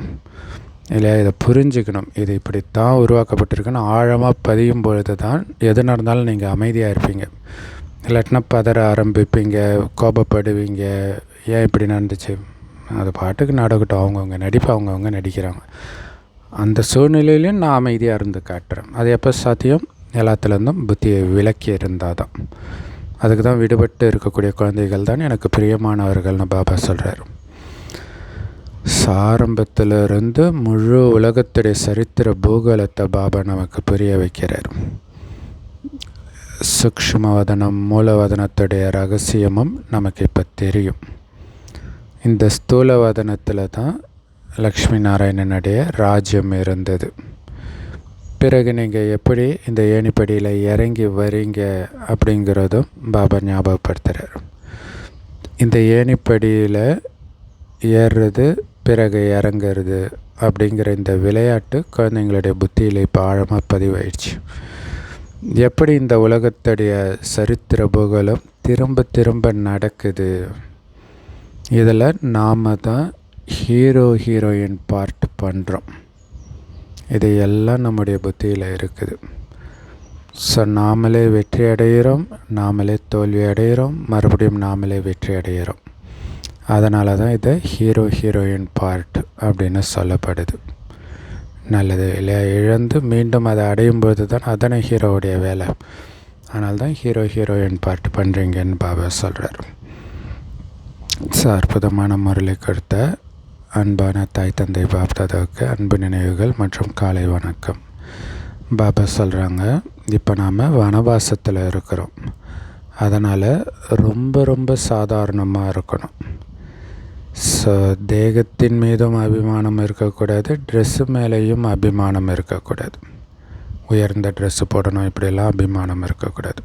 S1: இல்லையா? இதை புரிஞ்சுக்கணும். இது இப்படித்தான் உருவாக்கப்பட்டிருக்குன்னு ஆழமாக பதியும் பொழுது தான் எது நடந்தாலும் நீங்கள் அமைதியாக இருப்பீங்க. இல்லாட்டினா பதற ஆரம்பிப்பீங்க, கோபப்படுவீங்க. ஏன் இப்படி நடந்துச்சு? அது பாட்டுக்கு நடக்கட்டும், அவங்கவுங்க நடிப்பு அவங்கவுங்க நடிக்கிறாங்க. அந்த சூழ்நிலையிலையும் நான் அமைதியாக இருந்து காட்டுறேன். அது எப்போ சாத்தியம்? எல்லாத்துலேருந்தும் புத்தியை விலக்கி இருந்தால் தான். அதுக்கு தான் விடுபட்டு இருக்கக்கூடிய குழந்தைகள் தான் எனக்கு பிரியமானவர்கள்னு பாபா சொல்கிறார். ஆரம்பத்திலிருந்து முழு உலகத்துடைய சரித்திர பூகோளத்தை பாபா நமக்கு புரிய வைக்கிறார். சூக்ஷ்மவதனம் மூலவதனத்துடைய ரகசியமும் நமக்கு இப்போ தெரியும். இந்த ஸ்தூலவதனத்தில் தான் லக்ஷ்மி நாராயணனுடைய ராஜ்யம் இருந்தது. பிறகு நீங்கள் எப்படி இந்த ஏணிப்படியில் இறங்கி வரீங்க அப்படிங்கிறதும் பாபா ஞாபகப்படுத்துகிறார். இந்த ஏணிப்படியில் ஏறுறது பிறகு இறங்கிறது அப்படிங்கிற இந்த விளையாட்டு குழந்தைங்களுடைய புத்தியில் இப்போ ஆழமாக பதிவாயிடுச்சு. எப்படி இந்த உலகத்துடைய சரித்திர பூகோளம் திரும்ப திரும்ப நடக்குது, இதில் நாம் தான் ஹீரோயின் பார்ட் பண்ணுறோம். இது எல்லாம் நம்முடைய புத்தியில் இருக்குது. ஸோ நாமளே வெற்றி அடைகிறோம், நாமளே தோல்வி அடைகிறோம், மறுபடியும் நாமளே வெற்றி அடைகிறோம். அதனால தான் இதை ஹீரோயின் பார்ட் அப்படின்னு சொல்லப்படுது. நல்லது இல்லையா? இழந்து மீண்டும் அதை அடையும் பொழுது தான் அதனை ஹீரோவுடைய வேலை. அதனால தான் ஹீரோயின் பார்ட் பண்ணுறீங்கன்னு பாபா சொல்கிறார். அற்புதமான முறையில் கொடுத்த அன்பான தாய் தந்தை பாப்தாதாவுக்கு அன்பு நினைவுகள் மற்றும் காலை வணக்கம். பாபா சொல்கிறாங்க, இப்போ நாம் வனவாசத்தில் இருக்கிறோம், அதனால் ரொம்ப சாதாரணமாக இருக்கணும். ஸோ தேகத்தின் மீதும் அபிமானம் இருக்கக்கூடாது, ட்ரெஸ்ஸு மேலேயும் அபிமானம் இருக்கக்கூடாது. உயர்ந்த ட்ரெஸ்ஸு போடணும் இப்படியெல்லாம் அபிமானம் இருக்கக்கூடாது.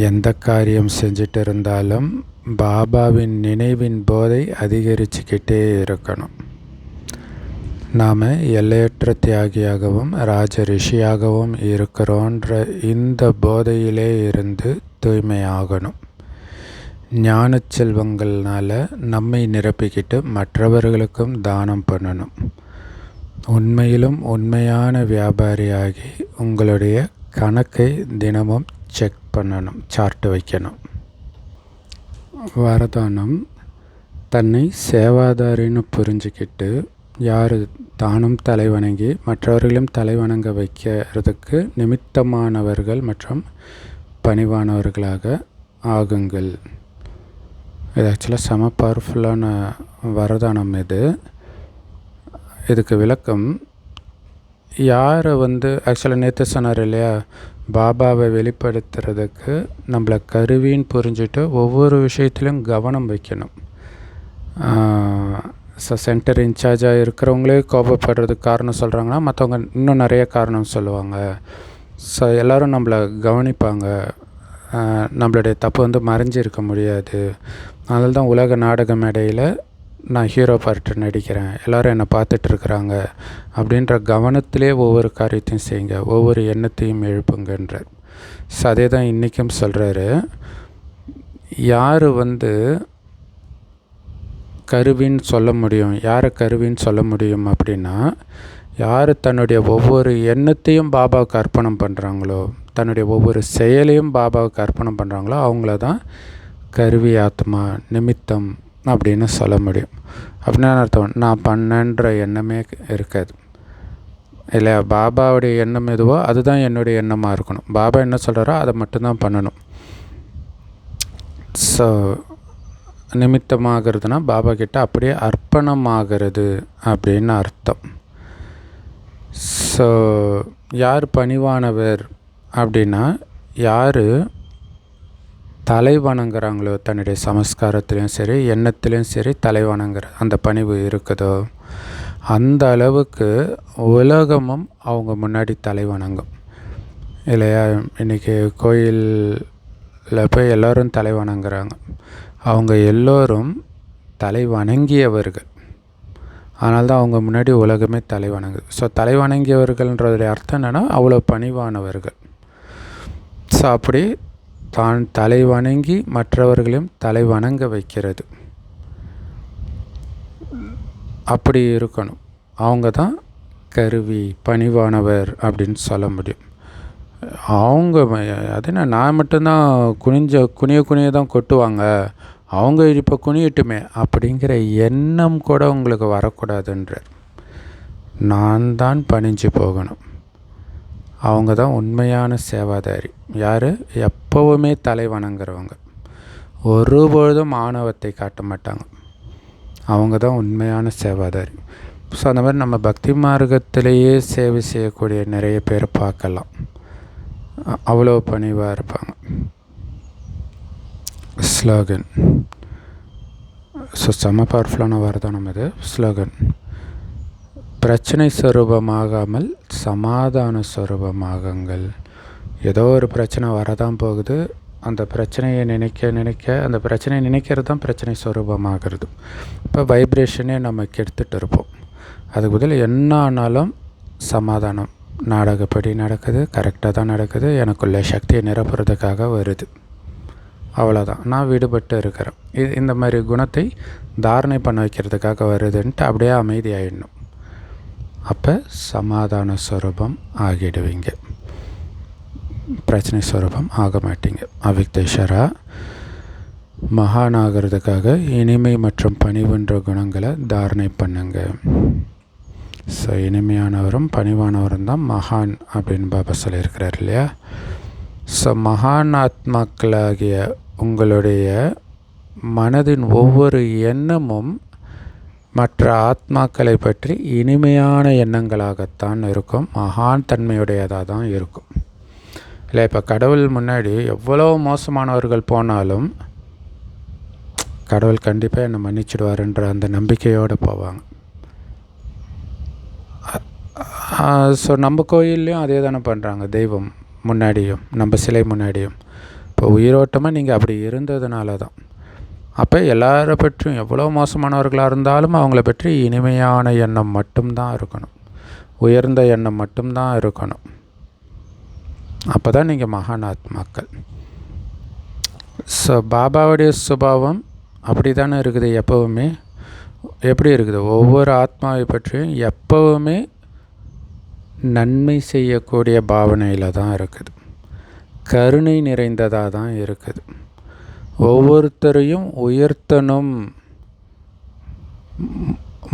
S1: எந்த காரியம் செஞ்சிட்டு இருந்தாலும் பாபாவின் நினைவின் போதை அதிகரிச்சுக்கிட்டே இருக்கணும். நாம் எல்லையற்ற தியாகியாகவும் ராஜ ரிஷியாகவும் இருக்கிறோன்ற இந்த போதையிலே இருந்து தூய்மையாகணும். ஞான செல்வங்கள்னால் நம்மை நிரப்பிக்கிட்டு மற்றவர்களுக்கும் தானம் பண்ணணும். உண்மையிலும் உண்மையான வியாபாரியாகி உங்களுடைய கணக்கை தினமும் செக் பண்ணணும், சார்ட்டு வைக்கணும். வரதானம் தன்னை சேவாதாரின்னு புரிஞ்சுக்கிட்டு யார் தானும் தலைவணங்கி மற்றவர்களும் தலைவணங்க வைக்கிறதுக்கு நிமித்தமானவர்கள் மற்றும் பணிவானவர்களாக ஆகுங்கள். இது ஆக்சுவலாக செம பவர்ஃபுல்லான வரதானம். இதுக்கு விளக்கம், யாரை ஆக்சுவலாக நேற்று சொன்னார் இல்லையா, பாபாவை வெளிப்படுத்துறதுக்கு நம்மளை கருவின்னு புரிஞ்சுட்டு ஒவ்வொரு விஷயத்துலையும் கவனம் வைக்கணும். சென்டர் இன்சார்ஜாக இருக்கிறவங்களே கோபப்படுறதுக்கு காரணம் சொல்கிறாங்கன்னா மற்றவங்க இன்னும் நிறைய காரணம் சொல்லுவாங்க. ஸோ எல்லோரும் நம்மளை கவனிப்பாங்க. நம்மளுடைய தப்பு மறைஞ்சிருக்க முடியாது. அதனால தான் உலக நாடக மேடையில் நான் ஹீரோ பார்ட்டு நடிக்கிறேன், எல்லோரும் என்னை பார்த்துட்ருக்குறாங்க அப்படின்ற கவனத்திலே ஒவ்வொரு காரியத்தையும் செய்யுங்க, ஒவ்வொரு எண்ணத்தையும் எழுப்புங்கன்றார். ஸோ அதே தான் இன்றைக்கும் சொல்கிறாரு. யார் கருவின்னு சொல்ல முடியும், யாரை கருவின்னு சொல்ல முடியும் அப்படின்னா, யார் தன்னுடைய ஒவ்வொரு எண்ணத்தையும் பாபாவுக்கு அர்ப்பணம் பண்ணுறாங்களோ, தன்னுடைய ஒவ்வொரு செயலையும் பாபாவுக்கு அர்ப்பணம் பண்ணுறாங்களோ அவங்கள தான் கருவி ஆத்மா நிமித்தம் அப்படின்னு சொல்ல முடியும். அப்படின்னா அர்த்தம், நான் பண்ணன்ற எண்ணமே இருக்காது இல்லையா. பாபாவுடைய எண்ணம் எதுவோ அதுதான் என்னுடைய எண்ணமாக இருக்கணும். பாபா என்ன சொல்கிறாரோ அதை மட்டும்தான் பண்ணணும். ஸோ நிமித்தமாகிறதுனா பாபா கிட்ட அப்படியே அர்ப்பணமாகிறது அப்படின்னு அர்த்தம். ஸோ யார் பணிவானவர் அப்படின்னா, யார் தலை வணங்குறாங்களோ, தன்னுடைய சமஸ்காரத்துலேயும் சரி எண்ணத்துலேயும் சரி தலை வணங்குற அந்த பணிவு இருக்குதோ, அந்த அளவுக்கு உலகமும் அவங்க முன்னாடி தலை வணங்கும் இல்லையா. இன்றைக்கி கோயிலில் போய் எல்லோரும் தலை வணங்குறாங்க. அவங்க எல்லோரும் தலை வணங்கியவர்கள், அதனால்தான் அவங்க முன்னாடி உலகமே தலை வணங்குது. ஸோ தலை வணங்கியவர்கள்ன்றதுடைய அர்த்தம் என்னென்னா அவ்வளோ பணிவானவர்கள். ஸோ அப்படி தான் தலை வணங்கி மற்றவர்களையும் தலை வணங்க வைக்கிறது, அப்படி இருக்கணும். அவங்க தான் கருவி பணிவானவர் அப்படின்னு சொல்ல முடியும். அவங்க அதுனா நான் மட்டும்தான் குனிய தான் கொட்டுவாங்க, அவங்க இப்போ குனியட்டுமே அப்படிங்கிற எண்ணம் கூட உங்களுக்கு வரக்கூடாதுன்றார். நான் தான் பணிஞ்சு போகணும். அவங்க தான் உண்மையான சேவாதாரி. யார்? எப்போவுமே தலை வணங்குறவங்க, ஒருபொழுதும் ஆணவத்தை காட்ட மாட்டாங்க. அவங்க தான் உண்மையான சேவாதாரி. ஸோ அந்த மாதிரி நம்ம பக்தி மார்க்கத்திலேயே சேவை செய்யக்கூடிய நிறைய பேர் பார்க்கலாம், அவ்வளோ பணிவாக இருப்பாங்க. ஸ்லோகன். ஸோ செம பவர்ஃபுல்லான வரதானம் இது. ஸ்லோகன்: பிரச்சனை ஸ்வரூபமாகாமல் சமாதான ஸ்வரூபமாகுங்கள். ஏதோ ஒரு பிரச்சனை வரதான் போகுது, அந்த பிரச்சனையை நினைக்க அந்த பிரச்சனையை நினைக்கிறது தான் பிரச்சனை ஸ்வரூபமாகிறது. இப்போ வைப்ரேஷனே நம்ம கெடுத்துட்டு இருப்போம். அதுக்கு பதில் என்ன ஆனாலும் சமாதானம், நாடகப்படி நடக்குது, கரெக்டாக தான் நடக்குது, எனக்குள்ள சக்தியை நிரப்புறதுக்காக வருது, அவ்வளோதான், நான் விடுபட்டு இருக்கிறேன், இந்த மாதிரி குணத்தை தாரணை பண்ண வைக்கிறதுக்காக வருதுன்ட்டு அப்படியே அமைதியாகிடணும். அப்போ சமாதான ஸ்வரூபம் ஆகிடுவீங்க, பிரச்சனை ஸ்வரூபம் ஆக மாட்டீங்க. அவிக்தேஸ்வரா மகானாகிறதுக்காக இனிமை மற்றும் பணிவுன்ற குணங்களை தாரணை பண்ணுங்க. ஸோ இனிமையானவரும் பணிவானவரும் தான் மகான் அப்படின்னு பாபா சொல்லியிருக்கிறார் இல்லையா. ஸோ மகான் ஆத்மாக்களாகிய உங்களுடைய மனதின் ஒவ்வொரு எண்ணமும் மற்ற ஆத்மாக்களை பற்றி இனிமையான எண்ணங்களாகத்தான் இருக்கும், மகான் தன்மையுடையதாக தான் இருக்கும். இல்லை, இப்போ கடவுள் முன்னாடி எவ்வளோ மோசமானவர்கள் போனாலும் கடவுள் கண்டிப்பாக என்னை மன்னிச்சிடுவாருன்ற அந்த நம்பிக்கையோடு போவாங்க. ஸோ நம்ம கோயில்லையும் அதே தானே பண்ணுறாங்க, தெய்வம் முன்னாடியும் நம்ம சிலை முன்னாடியும். இப்போ உயிரோட்டமாக நீங்கள் அப்படி இருந்ததுனால தான். அப்போ எல்லாரை பற்றியும் எவ்வளோ மோசமானவர்களாக இருந்தாலும் அவங்கள பற்றி இனிமையான எண்ணம் மட்டும்தான் இருக்கணும், உயர்ந்த எண்ணம் மட்டும்தான் இருக்கணும். அப்போ தான் நீங்கள் மகான் ஆத்மாக்கள். ஸோ பாபாவுடைய சுபாவம் அப்படி தானே இருக்குது எப்போவுமே. எப்படி இருக்குது? ஒவ்வொரு ஆத்மாவை பற்றியும் எப்போவுமே நன்மை செய்யக்கூடிய பாவனையில் தான் இருக்குது, கருணை நிறைந்ததாக தான் இருக்குது. ஒவ்வொருத்தரையும் உயர்த்தணும்,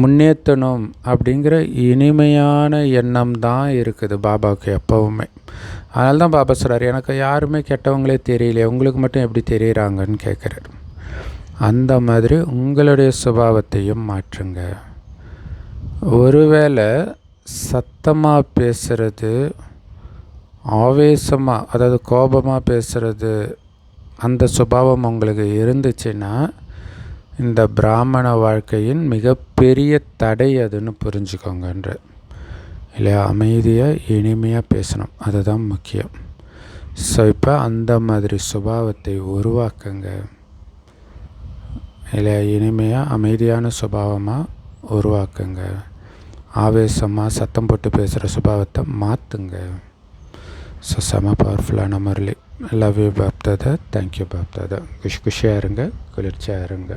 S1: முன்னேற்றணும் அப்படிங்கிற இனிமையான எண்ணம் தான் இருக்குது பாபாவுக்கு எப்போவுமே. அதனால தான் பாபா சொல்கிறார், எனக்கு யாருமே கெட்டவங்களே தெரியலையே, உங்களுக்கு மட்டும் எப்படி தெரியுறாங்கன்னு கேட்குறாரு. அந்த மாதிரி உங்களுடைய சுபாவத்தையும் மாற்றுங்க. ஒருவேளை சத்தமாக பேசுகிறது, ஆவேசமாக அதாவது கோபமாக பேசுகிறது, அந்த சுபாவம் உங்களுக்கு இருந்துச்சுன்னா இந்த பிராமண வாழ்க்கையின் மிகப்பெரிய தடை அதுன்னு புரிஞ்சுக்கோங்கன்ற. இல்லையா? அமைதியாக இனிமையாக பேசணும், அதுதான் முக்கியம். ஸோ இப்போ அந்த மாதிரி சுபாவத்தை உருவாக்குங்க. இல்லையா? இனிமையாக அமைதியான சுபாவமாக உருவாக்குங்க. ஆவேசமாக சத்தம் போட்டு பேசுகிற சுபாவத்தை மாற்றுங்க. ஸோ செம பவர்ஃபுல்லான Murali. Love you Bapdada. Thank you Bapdada. குஷியாக இருங்க, குளிர்ச்சியாக இருங்க.